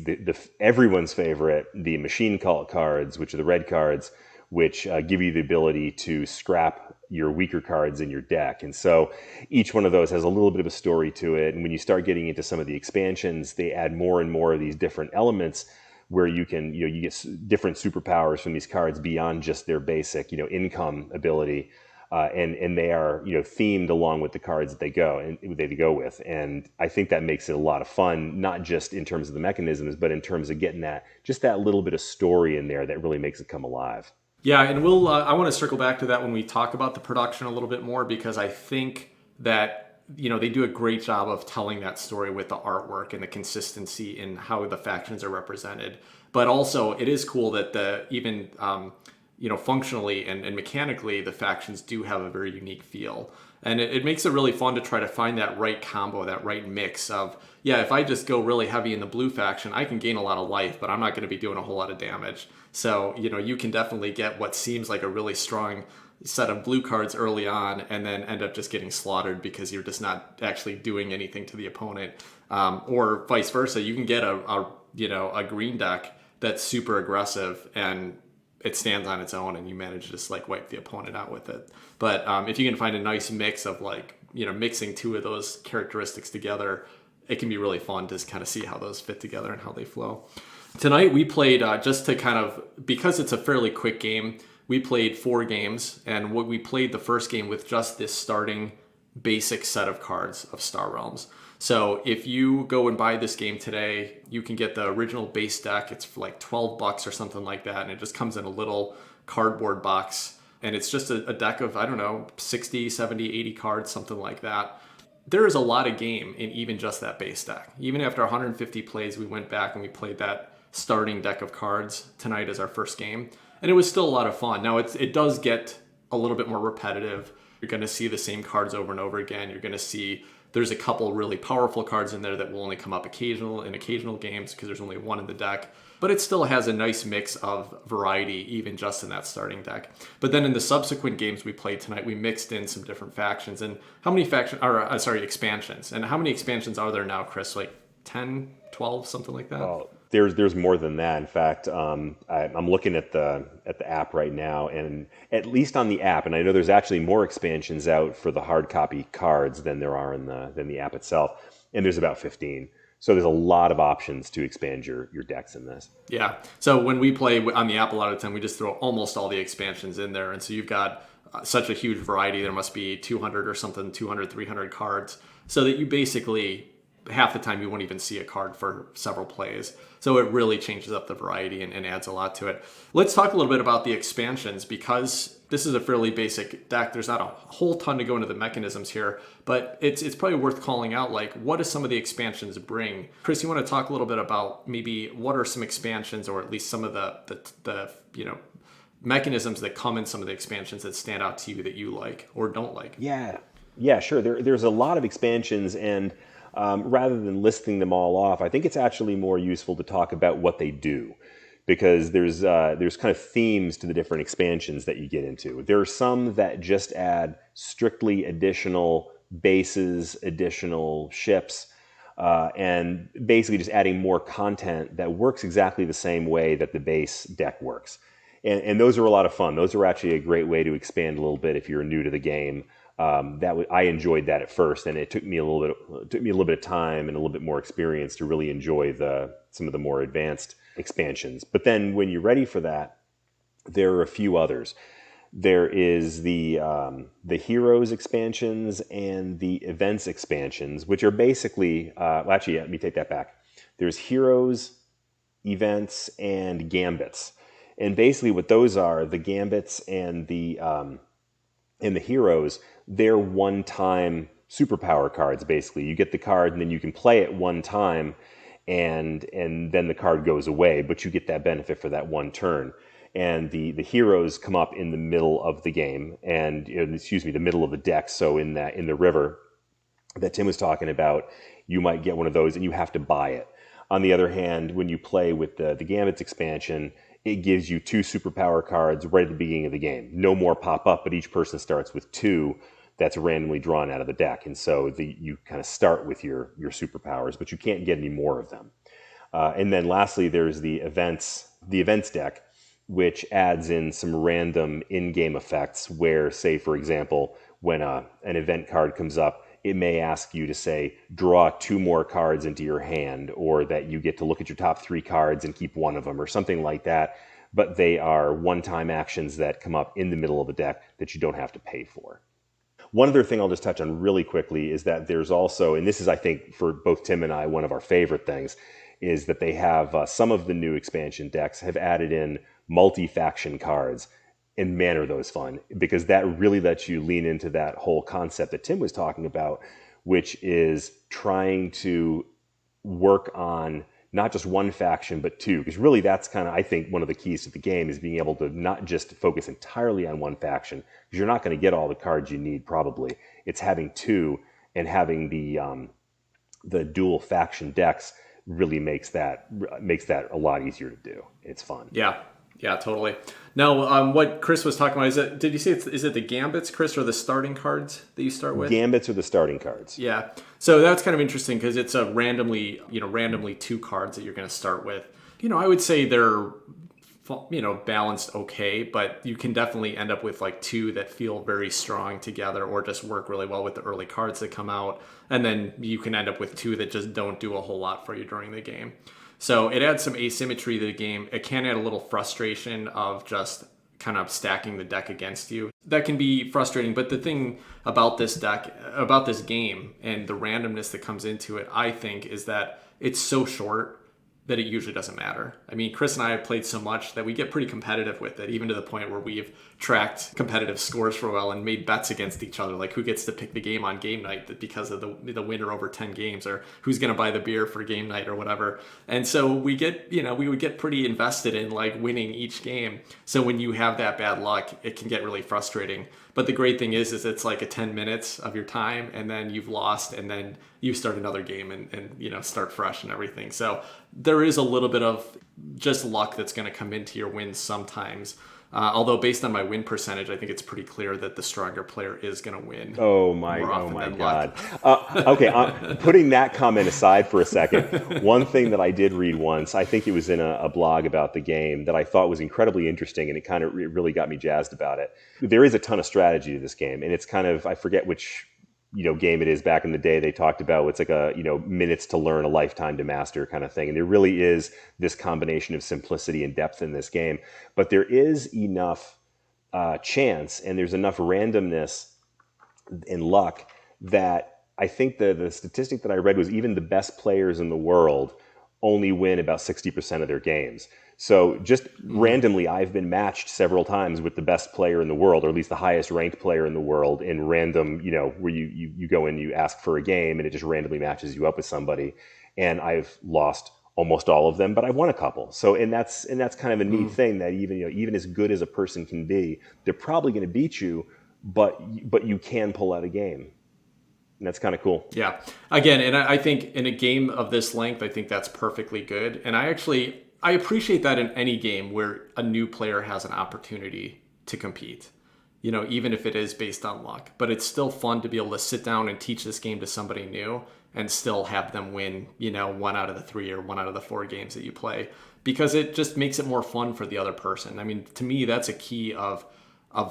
everyone's favorite, the Machine Cult cards, which are the red cards, which give you the ability to scrap your weaker cards in your deck. And so each one of those has a little bit of a story to it. And when you start getting into some of the expansions, they add more and more of these different elements where you can, you get different superpowers from these cards beyond just their basic, income ability. And they are themed along with the cards that they go with, and I think that makes it a lot of fun, not just in terms of the mechanisms, but in terms of getting that little bit of story in there that really makes it come alive. Yeah, and I want to circle back to that when we talk about the production a little bit more, because I think that they do a great job of telling that story with the artwork and the consistency in how the factions are represented. But also, it is cool that functionally and mechanically, the factions do have a very unique feel. And it makes it really fun to try to find that right combo, that right mix of, if I just go really heavy in the blue faction, I can gain a lot of life, but I'm not going to be doing a whole lot of damage. So, you can definitely get what seems like a really strong set of blue cards early on and then end up just getting slaughtered because you're just not actually doing anything to the opponent. Or vice versa, you can get a green deck that's super aggressive and it stands on its own and you manage to just wipe the opponent out with it. But if you can find a nice mix of mixing two of those characteristics together, it can be really fun to kind of see how those fit together and how they flow. Tonight we played, just to kind of, because it's a fairly quick game, we played 4 games, and we played the first game with just this starting basic set of cards of Star Realms. So if you go and buy this game today, you can get the original base deck. It's for like $12 or something like that. And it just comes in a little cardboard box. And it's just a deck of, 60, 70, 80 cards, something like that. There is a lot of game in even just that base deck. Even after 150 plays, we went back and we played that starting deck of cards tonight as our first game. And it was still a lot of fun. Now, it does get a little bit more repetitive. You're going to see the same cards over and over again. You're going to see there's a couple really powerful cards in there that will only come up in occasional games because there's only one in the deck. But it still has a nice mix of variety, even just in that starting deck. But then in the subsequent games we played tonight, we mixed in some different factions. And how many expansions? And how many expansions are there now, Chris? Like 10, 12, something like that? Oh, there's more than that. In fact, I'm looking at the app right now, and at least on the app, and I know there's actually more expansions out for the hard copy cards than there are than the app itself, and there's about 15. So there's a lot of options to expand your decks in this. Yeah. So when we play on the app, a lot of the time we just throw almost all the expansions in there, and so you've got such a huge variety. There must be 200 or something, 200, 300 cards, so that you basically half the time you won't even see a card for several plays. So it really changes up the variety and adds a lot to it. Let's talk a little bit about the expansions, because this is a fairly basic deck. There's not a whole ton to go into the mechanisms here, but it's probably worth calling out, what do some of the expansions bring? Chris, you want to talk a little bit about maybe what are some expansions, or at least some of the mechanisms that come in some of the expansions that stand out to you that you like or don't like? Yeah, sure. There's a lot of expansions, and rather than listing them all off, I think it's actually more useful to talk about what they do, because there's kind of themes to the different expansions that you get into. There are some that just add strictly additional bases, additional ships, and basically just adding more content that works exactly the same way that the base deck works. And those are a lot of fun. Those are actually a great way to expand a little bit if you're new to the game. I enjoyed that at first, and it took me a little bit of time and a little bit more experience to really enjoy some of the more advanced expansions. But then when you're ready for that, there are a few others. There is the Heroes expansions and the Events expansions, which are basically actually, let me take that back. There's Heroes, Events, and Gambits, and basically what those are, the Gambits and the Heroes, they're one-time superpower cards. Basically, you get the card and then you can play it one time, and then the card goes away, but you get that benefit for that one turn. and the heroes come up in the middle of the game, and the middle of the deck. So in the river that Tim was talking about, you might get one of those and you have to buy it. On the other hand, when you play with the Gambits expansion, it gives you 2 superpower cards right at the beginning of the game. No more pop up, but each person starts with 2 that's randomly drawn out of the deck. And so you kind of start with your superpowers, but you can't get any more of them. And then lastly, there's the events deck, which adds in some random in-game effects where, say, for example, when an event card comes up, it may ask you to, say, draw 2 more cards into your hand, or that you get to look at your top 3 cards and keep one of them, or something like that. But they are one-time actions that come up in the middle of the deck that you don't have to pay for. One other thing I'll just touch on really quickly is that there's also, and this is, I think, for both Tim and I, one of our favorite things, is that they have some of the new expansion decks have added in multi-faction cards. And man, are those fun, because that really lets you lean into that whole concept that Tim was talking about, which is trying to work on not just one faction, but 2. Because really that's kind of, I think, one of the keys to the game is being able to not just focus entirely on one faction, because you're not going to get all the cards you need probably. It's having 2 and having the dual faction decks really makes that a lot easier to do. It's fun. Yeah, totally. Now, what Chris was talking about, did you say is it the Gambits, Chris, or the starting cards that you start with? Gambits are the starting cards. Yeah. So that's kind of interesting because it's a randomly 2 cards that you're going to start with. I would say they're, balanced okay, but you can definitely end up with like 2 that feel very strong together or just work really well with the early cards that come out. And then you can end up with 2 that just don't do a whole lot for you during the game. So it adds some asymmetry to the game. It can add a little frustration of just kind of stacking the deck against you. That can be frustrating, but the thing about this deck, about this game, and the randomness that comes into it, I think, is that it's so short that it usually doesn't matter. I mean, Chris and I have played so much that we get pretty competitive with it, even to the point where we've tracked competitive scores for a while and made bets against each other, like who gets to pick the game on game night because of the winner over 10 games, or who's going to buy the beer for game night or whatever. And so we would get pretty invested in like winning each game. So when you have that bad luck, it can get really frustrating. But the great thing is it's like a 10 minutes of your time, and then you've lost, and then you start another game and start fresh and everything. So there is a little bit of just luck that's going to come into your wins sometimes. Although based on my win percentage, I think it's pretty clear that the stronger player is going to win. Oh my God. Okay, putting that comment aside for a second, one thing that I did read once, I think it was in a blog about the game, that I thought was incredibly interesting, and it really got me jazzed about it. There is a ton of strategy to this game, and it's kind of, I forget which game it is. Back in the day, they talked about it's like a minutes to learn, a lifetime to master kind of thing. And there really is this combination of simplicity and depth in this game. But there is enough chance, and there's enough randomness and luck that I think the statistic that I read was even the best players in the world only win about 60% of their games. So just randomly, I've been matched several times with the best player in the world, or at least the highest ranked player in the world, in random, where you go in, you ask for a game, and it just randomly matches you up with somebody. And I've lost almost all of them, but I've won a couple. So, and that's kind of a neat thing, that even as good as a person can be, they're probably going to beat you, but you can pull out a game. And that's kind of cool. Yeah. Again, and I think in a game of this length, I think that's perfectly good. And I appreciate that in any game where a new player has an opportunity to compete, even if it is based on luck. But it's still fun to be able to sit down and teach this game to somebody new and still have them win, 1 out of the 3 or 1 out of the 4 games that you play, because it just makes it more fun for the other person. I mean, to me, that's a key of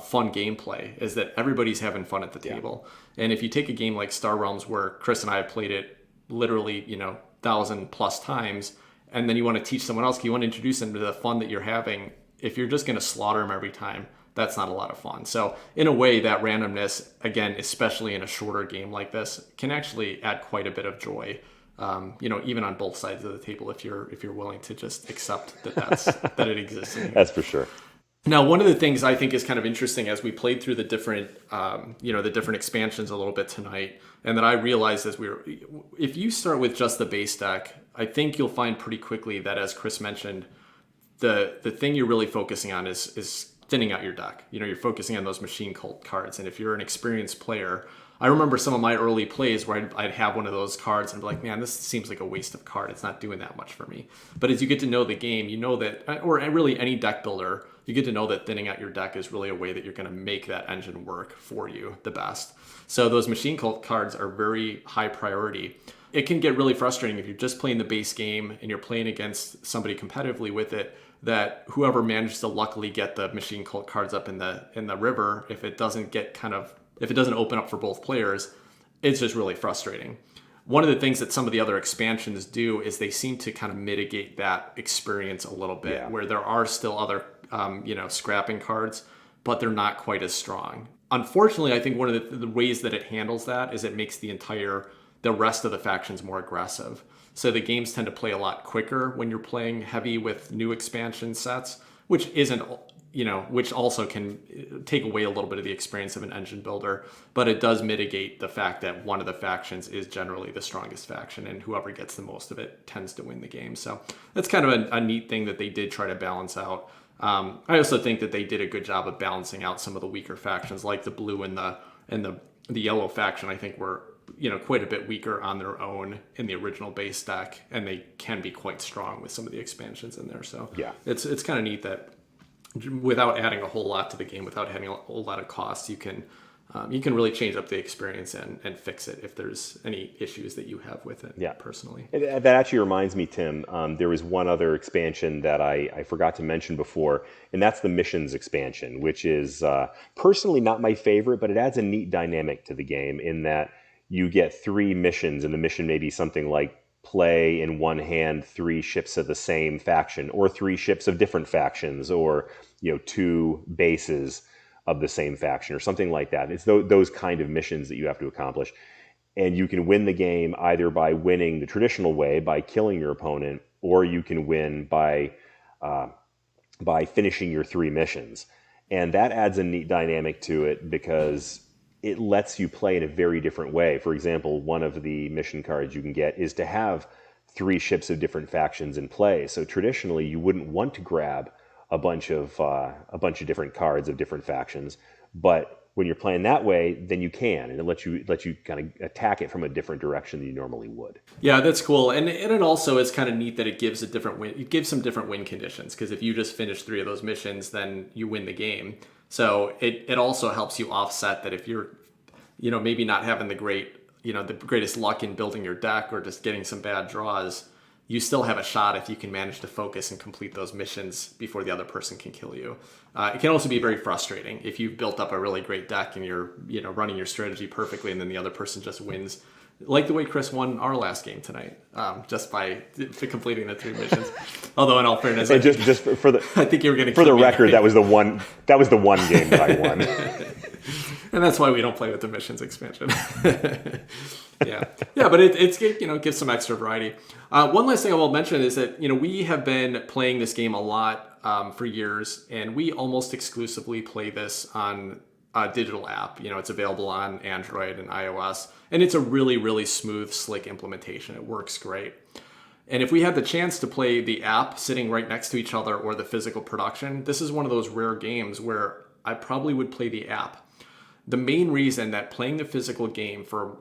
fun gameplay, is that everybody's having fun at the table. And if you take a game like Star Realms, where Chris and I have played it literally, 1,000+ times, and then you want to teach someone else, you want to introduce them to the fun that you're having, if you're just going to slaughter them every time, that's not a lot of fun. So in a way, that randomness, again, especially in a shorter game like this, can actually add quite a bit of joy. Even on both sides of the table, if you're willing to just accept that it exists. That's for sure. Now, one of the things I think is kind of interesting, as we played through the different expansions a little bit tonight, and that I realized if you start with just the base deck, I think you'll find pretty quickly that, as Chris mentioned, the thing you're really focusing on is thinning out your deck. You're focusing on those machine cult cards, and if you're an experienced player, I remember some of my early plays where I'd have one of those cards and be like, man, this seems like a waste of card. It's not doing that much for me. But as you get to know the game, you know that, or really any deck builder, you get to know that thinning out your deck is really a way that you're going to make that engine work for you the best. So those machine cult cards are very high priority. It can get really frustrating if you're just playing the base game and you're playing against somebody competitively with it, that whoever manages to luckily get the machine cult cards up in the river, if it doesn't open up for both players, it's just really frustrating. One of the things that some of the other expansions do is they seem to kind of mitigate that experience a little bit, where there are still other scrapping cards, but they're not quite as strong. Unfortunately, I think one of the ways that it handles that is it makes the rest of the factions more aggressive. So the games tend to play a lot quicker when you're playing heavy with new expansion sets, which also can take away a little bit of the experience of an engine builder, but it does mitigate the fact that one of the factions is generally the strongest faction, and whoever gets the most of it tends to win the game. So that's kind of a neat thing that they did try to balance out. I also think that they did a good job of balancing out some of the weaker factions, like the blue and the yellow faction. I think were quite a bit weaker on their own in the original base deck, and they can be quite strong with some of the expansions in there. So it's kind of neat that without adding a whole lot to the game, without having a whole lot of costs, you can really change up the experience and fix it if there's any issues that you have with it personally. That actually reminds me, Tim, there was one other expansion that I forgot to mention before, and that's the missions expansion, which is personally not my favorite, but it adds a neat dynamic to the game in that you get 3 missions, and the mission may be something like play in one hand 3 ships of the same faction, or 3 ships of different factions, or 2 bases of the same faction, or something like that. It's those kind of missions that you have to accomplish, and you can win the game either by winning the traditional way by killing your opponent, or you can win by finishing your 3 missions, and that adds a neat dynamic to it because it lets you play in a very different way. For example, one of the mission cards you can get is to have 3 ships of different factions in play. So traditionally, you wouldn't want to grab a bunch of different cards of different factions, but when you're playing that way, then you can, and it lets you kind of attack it from a different direction than you normally would. Yeah, that's cool, and it also is kind of neat that it gives some different win conditions, because if you just finish 3 of those missions, then you win the game. So it also helps you offset that if you're, maybe not having the greatest luck in building your deck or just getting some bad draws, you still have a shot if you can manage to focus and complete those missions before the other person can kill you. It can also be very frustrating if you've built up a really great deck and you're running your strategy perfectly, and then the other person just wins, like the way Chris won our last game tonight, just by completing the 3 missions. Although in all fairness, and just for the I think you were going to for the record, that was the one game that I won. And that's why we don't play with the missions expansion. But it gives some extra variety. One last thing I will mention is that we have been playing this game a lot for years, and we almost exclusively play this on a digital app. It's available on Android and iOS, and it's a really, really smooth, slick implementation. It works great. And if we had the chance to play the app sitting right next to each other or the physical production, this is one of those rare games where I probably would play the app. The main reason that playing the physical game for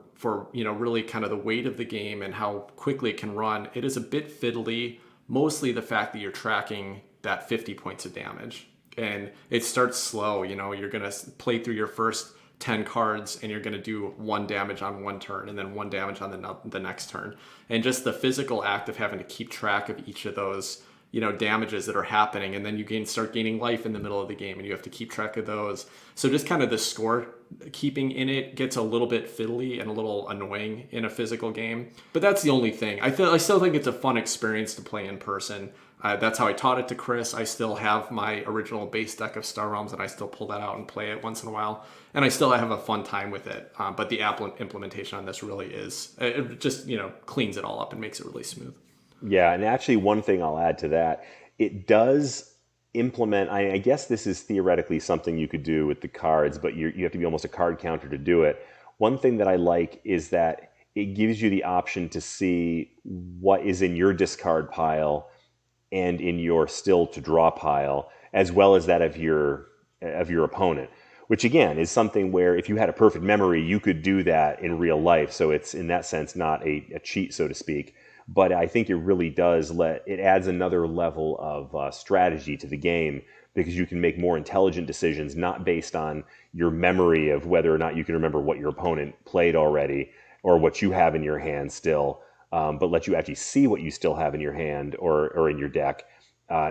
really kind of the weight of the game and how quickly it can run, it is a bit fiddly, mostly the fact that you're tracking that 50 points of damage. And it starts slow, you're going to play through your first 10 cards and you're going to do 1 damage on one turn and then 1 damage on the next turn. And just the physical act of having to keep track of each of those damages that are happening, and then you start gaining life in the middle of the game and you have to keep track of those. So just kind of the score keeping in it gets a little bit fiddly and a little annoying in a physical game. But that's the only thing. I still think it's a fun experience to play in person. That's how I taught it to Chris. I still have my original base deck of Star Realms, and I still pull that out and play it once in a while. And I still have a fun time with it. But the app implementation on this really is, it just cleans it all up and makes it really smooth. Yeah, and actually one thing I'll add to that, it does implement, I guess this is theoretically something you could do with the cards, but you have to be almost a card counter to do it. One thing that I like is that it gives you the option to see what is in your discard pile and in your still to draw pile, as well as that of your opponent. Which again is something where if you had a perfect memory, you could do that in real life. So it's in that sense not a cheat, so to speak. But I think it really does it adds another level of strategy to the game, because you can make more intelligent decisions, not based on your memory of whether or not you can remember what your opponent played already or what you have in your hand still, but let you actually see what you still have in your hand or in your deck,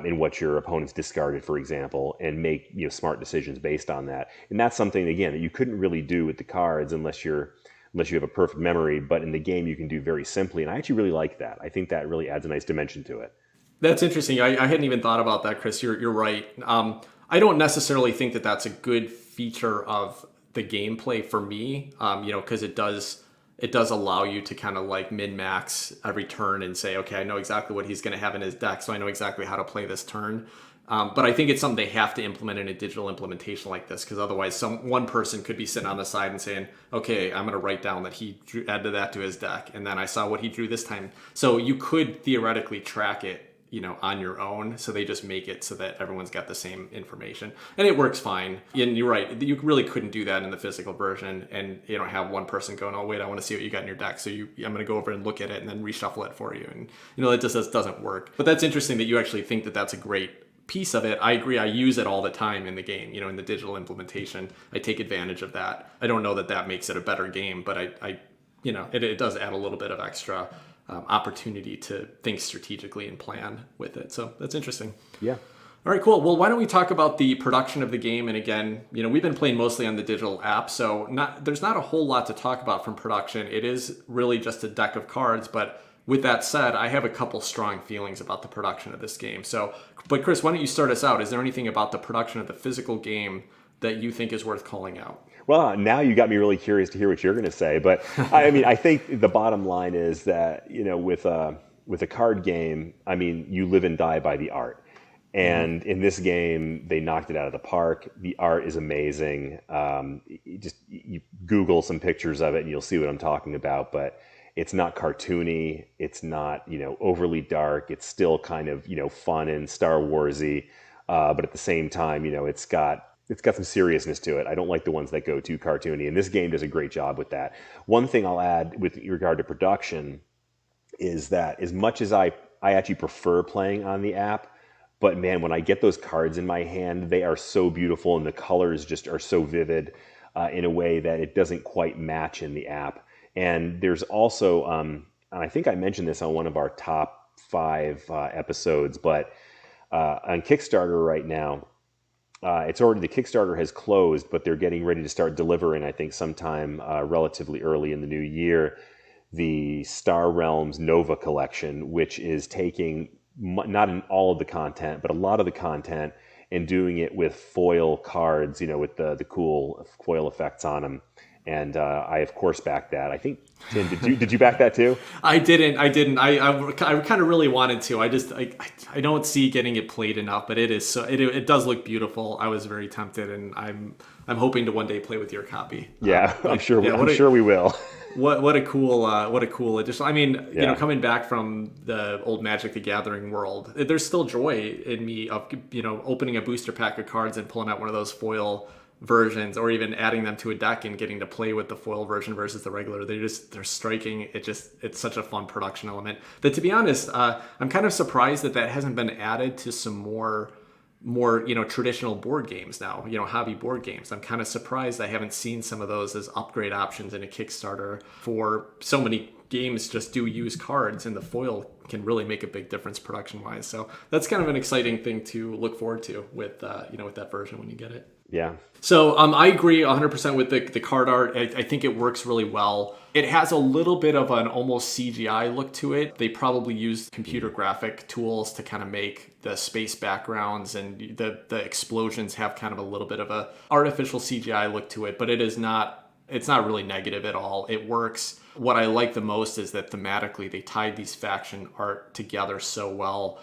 in what your opponent's discarded, for example, and make smart decisions based on that. And that's something again that you couldn't really do with the cards unless you have a perfect memory. But in the game, you can do very simply, and I actually really like that. I think that really adds a nice dimension to it. That's interesting. I hadn't even thought about that, Chris. You're right. I don't necessarily think that that's a good feature of the gameplay for me. Because it does allow you to kind of like min max every turn and say, okay, I know exactly what he's going to have in his deck, so I know exactly how to play this turn. But I think it's something they have to implement in a digital implementation like this, because otherwise, one person could be sitting on the side and saying, "Okay, I'm going to write down that he added that to his deck, and then I saw what he drew this time." So you could theoretically track it, on your own. So they just make it so that everyone's got the same information, and it works fine. And you're right, you really couldn't do that in the physical version, and have one person going, "Oh wait, I want to see what you got in your deck." So I'm going to go over and look at it and then reshuffle it for you, and that just doesn't work. But that's interesting that you actually think that that's a great piece of it. I agree. I use it all the time in the game, in the digital implementation. I take advantage of that. I don't know that that makes it a better game, but it does add a little bit of extra opportunity to think strategically and plan with it. So that's interesting. Yeah. All right, cool. Well, why don't we talk about the production of the game? And again, we've been playing mostly on the digital app, so there's not a whole lot to talk about from production. It is really just a deck of cards, but with that said, I have a couple strong feelings about the production of this game. But Chris, why don't you start us out? Is there anything about the production of the physical game that you think is worth calling out? Well, now you got me really curious to hear what you're going to say. But I mean, I think the bottom line is that with a card game, I mean, you live and die by the art. And in this game, they knocked it out of the park. The art is amazing. You Google some pictures of it, and you'll see what I'm talking about. But it's not cartoony. It's not overly dark. It's still kind of fun and Star Warsy, but at the same time, it's got some seriousness to it. I don't like the ones that go too cartoony, and this game does a great job with that. One thing I'll add with regard to production is that as much as I actually prefer playing on the app, but man, when I get those cards in my hand, they are so beautiful, and the colors just are so vivid in a way that it doesn't quite match in the app. And there's also, and I think I mentioned this on one of our top 5 episodes, but on Kickstarter right now, the Kickstarter has closed, but they're getting ready to start delivering, I think, sometime relatively early in the new year, the Star Realms Nova collection, which is taking not in all of the content, but a lot of the content, and doing it with foil cards, with the cool foil effects on them. And I, of course, backed that. I think, Tim, did you back that too? I didn't. I kind of really wanted to. I don't see getting it played enough, but it does look beautiful. I was very tempted, and I'm hoping to one day play with your copy. Yeah, I'm sure we will. What a cool addition. I mean, coming back from the old Magic the Gathering world, there's still joy in me of opening a booster pack of cards and pulling out one of those foil versions, or even adding them to a deck and getting to play with the foil version versus the regular. They're striking. It's such a fun production element that, to be honest, I'm kind of surprised that hasn't been added to some more traditional board games now, hobby board games. I'm kind of surprised I haven't seen some of those as upgrade options in a Kickstarter, for so many games just do use cards, and the foil can really make a big difference production wise. So that's kind of an exciting thing to look forward to with that version when you get it. Yeah. So I agree 100% with the card art. I think it works really well. It has a little bit of an almost CGI look to it. They probably used computer graphic tools to kind of make the space backgrounds, and the explosions have kind of a little bit of a artificial CGI look to it, but it's not really negative at all. It works. What I like the most is that thematically they tied these faction art together so well.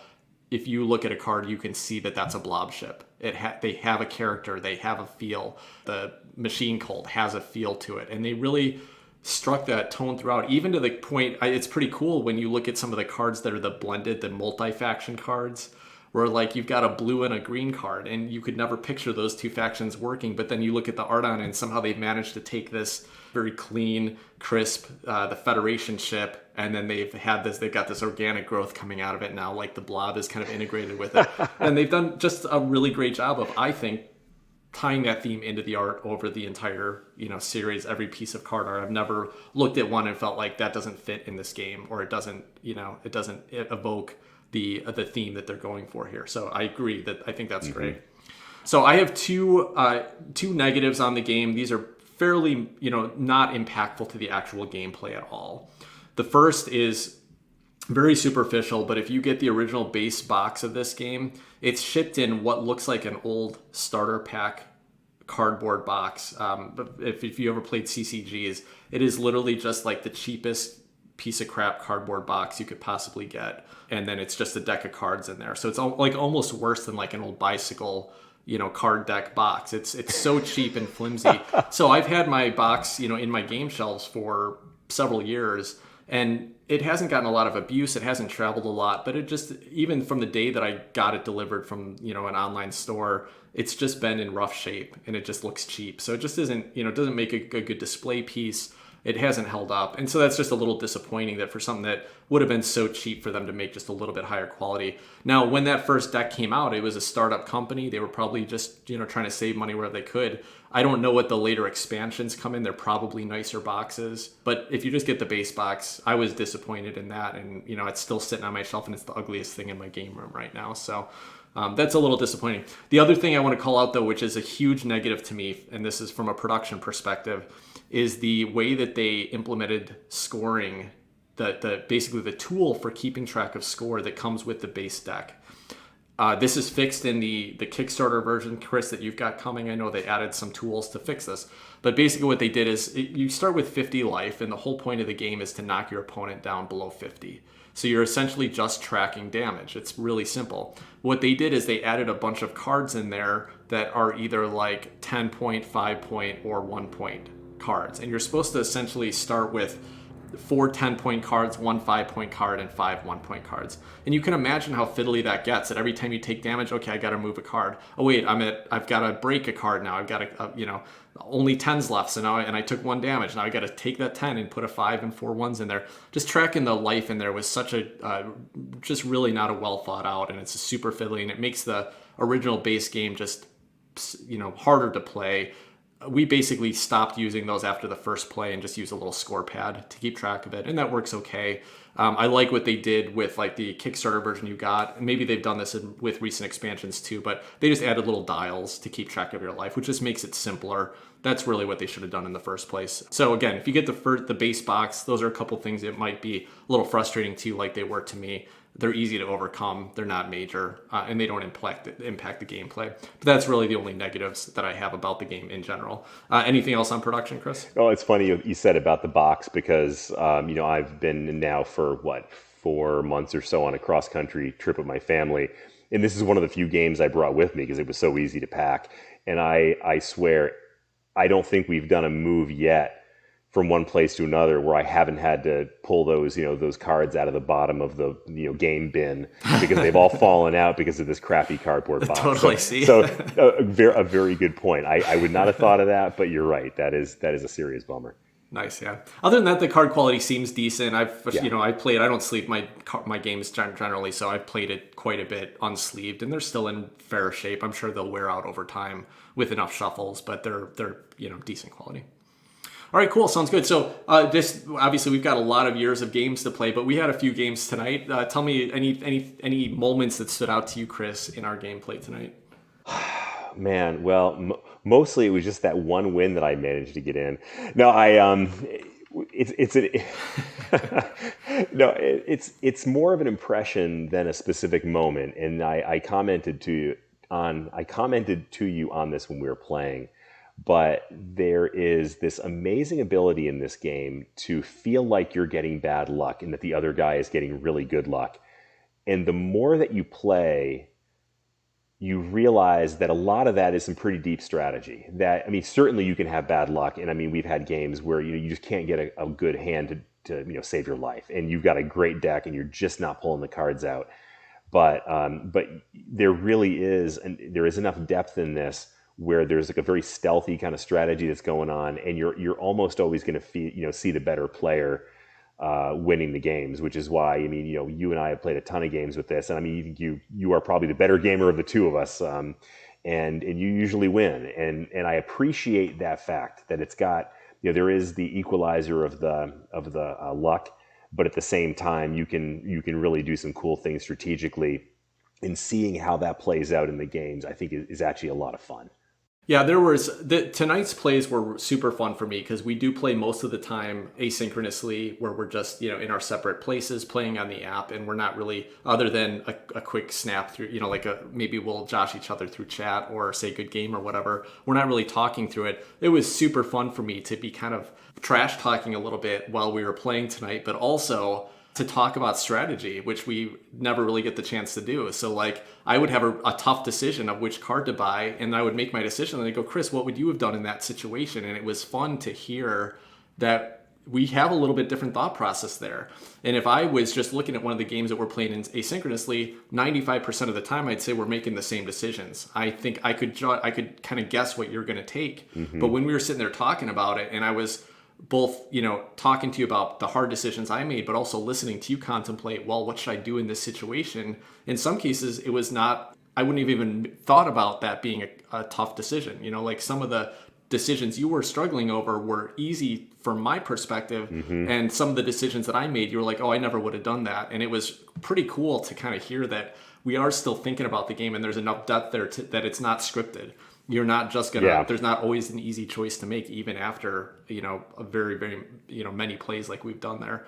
If you look at a card, you can see that that's a blob ship. They have a character, they have a feel. The machine cult has a feel to it, and they really struck that tone throughout, even to the point. It's pretty cool when you look at some of the cards that are the blended, the multi-faction cards, where like you've got a blue and a green card, and you could never picture those two factions working. But then you look at the art on it, and somehow they've managed to take this very clean, crisp, the Federation ship, and then they've got this organic growth coming out of it now. Like the blob is kind of integrated with it, and they've done just a really great job of, I think, tying that theme into the art over the entire series. Every piece of card art, I've never looked at one and felt like that doesn't fit in this game, or it doesn't evoke the theme that they're going for here. So I agree that I think that's great. So I have two negatives on the game. These are fairly not impactful to the actual gameplay at all. The first is very superficial, but if you get the original base box of this game, it's shipped in what looks like an old starter pack cardboard box. But if you ever played CCGs, it is literally just like the cheapest piece of crap cardboard box you could possibly get, and then it's just a deck of cards in there. So it's like almost worse than like an old bicycle card deck box. It's so cheap and flimsy. So I've had my box in my game shelves for several years, and it hasn't gotten a lot of abuse. It hasn't traveled a lot, but it just, even from the day that I got it delivered from an online store, it's just been in rough shape, and it just looks cheap. So it just isn't doesn't make a good display piece. It hasn't held up, and so that's just a little disappointing, that for something that would have been so cheap for them to make just a little bit higher quality. Now, when that first deck came out, it was a startup company. They were probably just trying to save money where they could. I don't know what the later expansions come in. They're probably nicer boxes, but if you just get the base box, I was disappointed in that, and it's still sitting on my shelf, and it's the ugliest thing in my game room right now. So that's a little disappointing. The other thing I want to call out, though, which is a huge negative to me, and this is from a production perspective, is the way that they implemented scoring, basically the tool for keeping track of score that comes with the base deck. This is fixed in the Kickstarter version, Chris, that you've got coming. I know they added some tools to fix this. But basically what they did is you start with 50 life, and the whole point of the game is to knock your opponent down below 50. So you're essentially just tracking damage. It's really simple. What they did is they added a bunch of cards in there that are either like 10 point, 5 point, or 1 point cards. And you're supposed to essentially start with 4 10-point cards, 1 5-point card, and 5 1-point cards. And you can imagine how fiddly that gets. That every time you take damage, okay, I got to move a card. Oh wait, I've got to break a card now. I've got only 10s left. So now, and I took 1 damage. Now I got to take that 10 and put a 5 and 4 1s in there. Just tracking the life in there was such just really not a well thought out, and it's super fiddly, and it makes the original base game just harder to play. We basically stopped using those after the first play and just use a little score pad to keep track of it, and that works okay. I like what they did with like the Kickstarter version you got, and maybe they've done this with recent expansions too, but they just added little dials to keep track of your life, which just makes it simpler. That's really what they should have done in the first place. So again, if you get the base box, those are a couple things that might be a little frustrating to you, like they were to me. They're easy to overcome. They're not major, and they don't impact the gameplay. But that's really the only negatives that I have about the game in general. Anything else on production, Chris? Oh, it's funny you said about the box, because I've been now for 4 months or so on a cross-country trip with my family, and this is one of the few games I brought with me because it was so easy to pack. And I swear, I don't think we've done a move yet from one place to another where I haven't had to pull those cards out of the bottom of the game bin, because they've all fallen out because of this crappy cardboard box. Totally. So a very good point. I would not have thought of that, but you're right. That is a serious bummer. Nice, yeah. Other than that, the card quality seems decent. I played. I don't sleeve my games generally, so I've played it quite a bit unsleeved, and they're still in fair shape. I'm sure they'll wear out over time with enough shuffles, but they're decent quality. All right, cool. Sounds good. So this obviously we've got a lot of years of games to play, but we had a few games tonight. Tell me any moments that stood out to you, Chris, in our gameplay tonight. Man, well, mostly it was just that one win that I managed to get in. No, it's more of an impression than a specific moment, and I commented to you on this when we were playing. But there is this amazing ability in this game to feel like you're getting bad luck and that the other guy is getting really good luck. And the more that you play, you realize that a lot of that is some pretty deep strategy. That, I mean, certainly you can have bad luck, and I mean, we've had games where you just can't get a good hand to save your life, and you've got a great deck, and you're just not pulling the cards out. But there really is, and there is enough depth in this where there's like a very stealthy kind of strategy that's going on, and you're almost always going to see the better player winning the games, which is why, I mean, you and I have played a ton of games with this, and I mean, you are probably the better gamer of the two of us, and you usually win, and I appreciate that fact that it's got, there is the equalizer of the luck, but at the same time, you can really do some cool things strategically, and seeing how that plays out in the games, I think is actually a lot of fun. Yeah, tonight's plays were super fun for me because we do play most of the time asynchronously, where we're just in our separate places playing on the app, and we're not really, other than a quick snap through, like maybe we'll josh each other through chat or say good game or whatever. We're not really talking through it. It was super fun for me to be kind of trash talking a little bit while we were playing tonight, but also to talk about strategy, which we never really get the chance to do. So like I would have a tough decision of which card to buy, and I would make my decision and I go, Chris, what would you have done in that situation? And it was fun to hear that we have a little bit different thought process there. And if I was just looking at one of the games that we're playing asynchronously, 95% of the time I'd say we're making the same decisions. I think I could kind of guess what you're going to take. Mm-hmm. But when we were sitting there talking about it, and I was both, talking to you about the hard decisions I made, but also listening to you contemplate, well, what should I do in this situation? In some cases, it was not, I wouldn't have even thought about that being a tough decision. Like some of the decisions you were struggling over were easy from my perspective. Mm-hmm. And some of the decisions that I made, you were like, oh, I never would have done that. And it was pretty cool to kind of hear that we are still thinking about the game and there's enough depth there that it's not scripted. You're not just gonna, there's not always an easy choice to make, even after, a very, very, many plays like we've done there.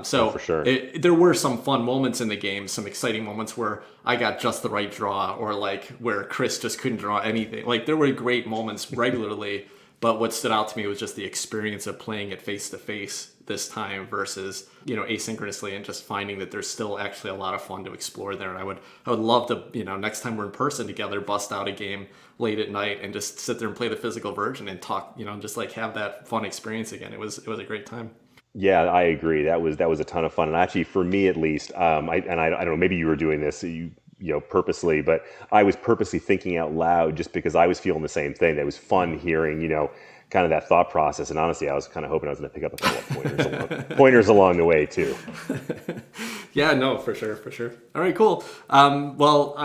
So for sure. There were some fun moments in the game, some exciting moments where I got just the right draw, or like where Chris just couldn't draw anything. Like there were great moments regularly, but what stood out to me was just the experience of playing it face to face this time versus, asynchronously, and just finding that there's still actually a lot of fun to explore there. And I would love to, next time we're in person together, bust out a game late at night and just sit there and play the physical version and talk, just like have that fun experience again. It was a great time. Yeah, I agree. That was a ton of fun, and actually, for me at least, I don't know. Maybe you were doing this, purposely, but I was purposely thinking out loud just because I was feeling the same thing. That was fun hearing, kind of that thought process. And honestly, I was kind of hoping I was going to pick up a couple of pointers along the way too. Yeah, no, for sure. All right, cool. Well,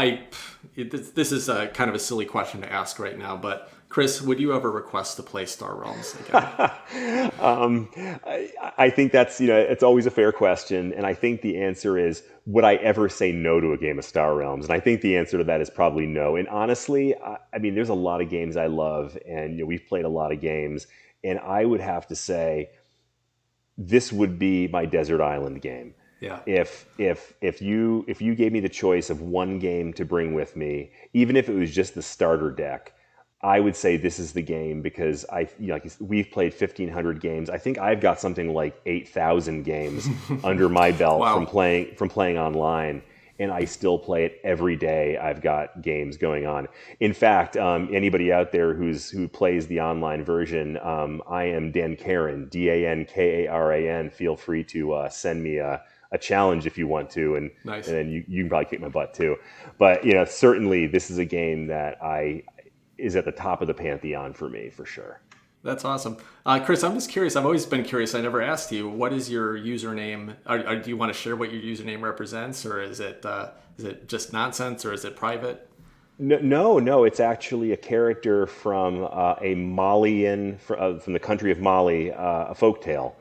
this is kind of a silly question to ask right now, but Chris, would you ever request to play Star Realms again? I think that's, it's always a fair question. And I think the answer is, would I ever say no to a game of Star Realms? And I think the answer to that is probably no. And honestly, I mean, there's a lot of games I love, and we've played a lot of games. And I would have to say, this would be my Desert Island game. Yeah. If you gave me the choice of one game to bring with me, even if it was just the starter deck, I would say this is the game, because we've played 1,500 games. I think I've got something like 8,000 games under my belt. Wow. from playing online, and I still play it every day. I've got games going on. In fact, anybody out there who plays the online version, I am Dan Karan, DANKARAN. Feel free to send me a challenge if you want to, and nice. And then you can probably kick my butt too. But certainly this is a game that is at the top of the pantheon for me, for sure. That's awesome. Chris, I'm just curious. I've always been curious. I never asked you, what is your username? Do you want to share what your username represents, or is it just nonsense, or is it private? No. It's actually a character from a Malian, from the country of Mali, a folktale,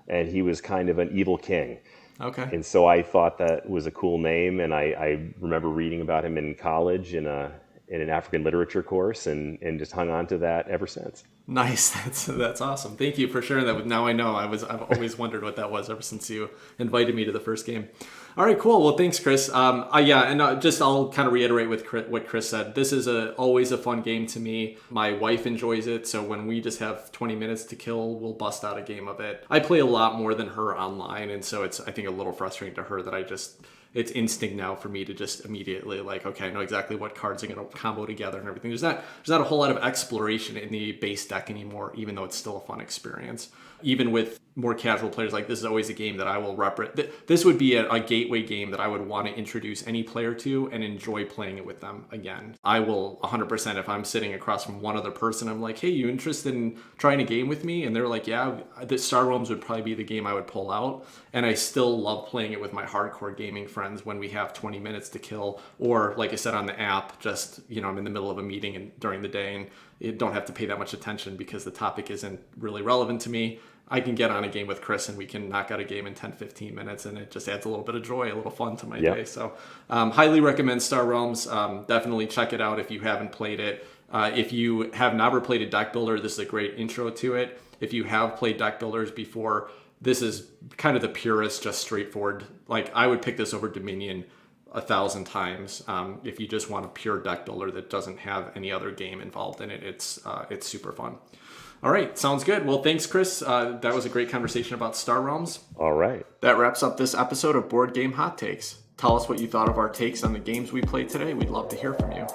and he was kind of an evil king. Okay. And so I thought that was a cool name, and I remember reading about him in college in an African literature course, and just hung on to that ever since. Nice. That's awesome. Thank you for sharing that. Now I know. I've always wondered what that was ever since you invited me to the first game. All right, cool. Well, thanks, Chris. I'll kind of reiterate with what Chris said. This is always a fun game to me. My wife enjoys it, so when we just have 20 minutes to kill, we'll bust out a game of it. I play a lot more than her online, and so it's, I think, a little frustrating to her that I just it's instinct now for me to just immediately like, okay, I know exactly what cards are going to combo together and everything. There's not a whole lot of exploration in the base deck anymore, even though it's still a fun experience. Even with more casual players, like this is always a game that I will represent. This would be a gateway game that I would want to introduce any player to and enjoy playing it with them again. I will 100%, if I'm sitting across from one other person, I'm like, hey, you interested in trying a game with me? And they're like, yeah, the Star Realms would probably be the game I would pull out. And I still love playing it with my hardcore gaming friends when we have 20 minutes to kill, or like I said on the app, just, I'm in the middle of a meeting and during the day and you don't have to pay that much attention because the topic isn't really relevant to me. I can get on a game with Chris and we can knock out a game in 10, 15 minutes, and it just adds a little bit of joy, a little fun to my day. So highly recommend Star Realms. Definitely check it out if you haven't played it. If you have never played a deck builder, this is a great intro to it. If you have played deck builders before, this is kind of the purest, just straightforward. Like, I would pick this over Dominion 1,000 times. If you just want a pure deck builder that doesn't have any other game involved in it, it's super fun. All right, sounds good. Well, thanks, Chris. That was a great conversation about Star Realms. All right. That wraps up this episode of Board Game Hot Takes. Tell us what you thought of our takes on the games we played today. We'd love to hear from you.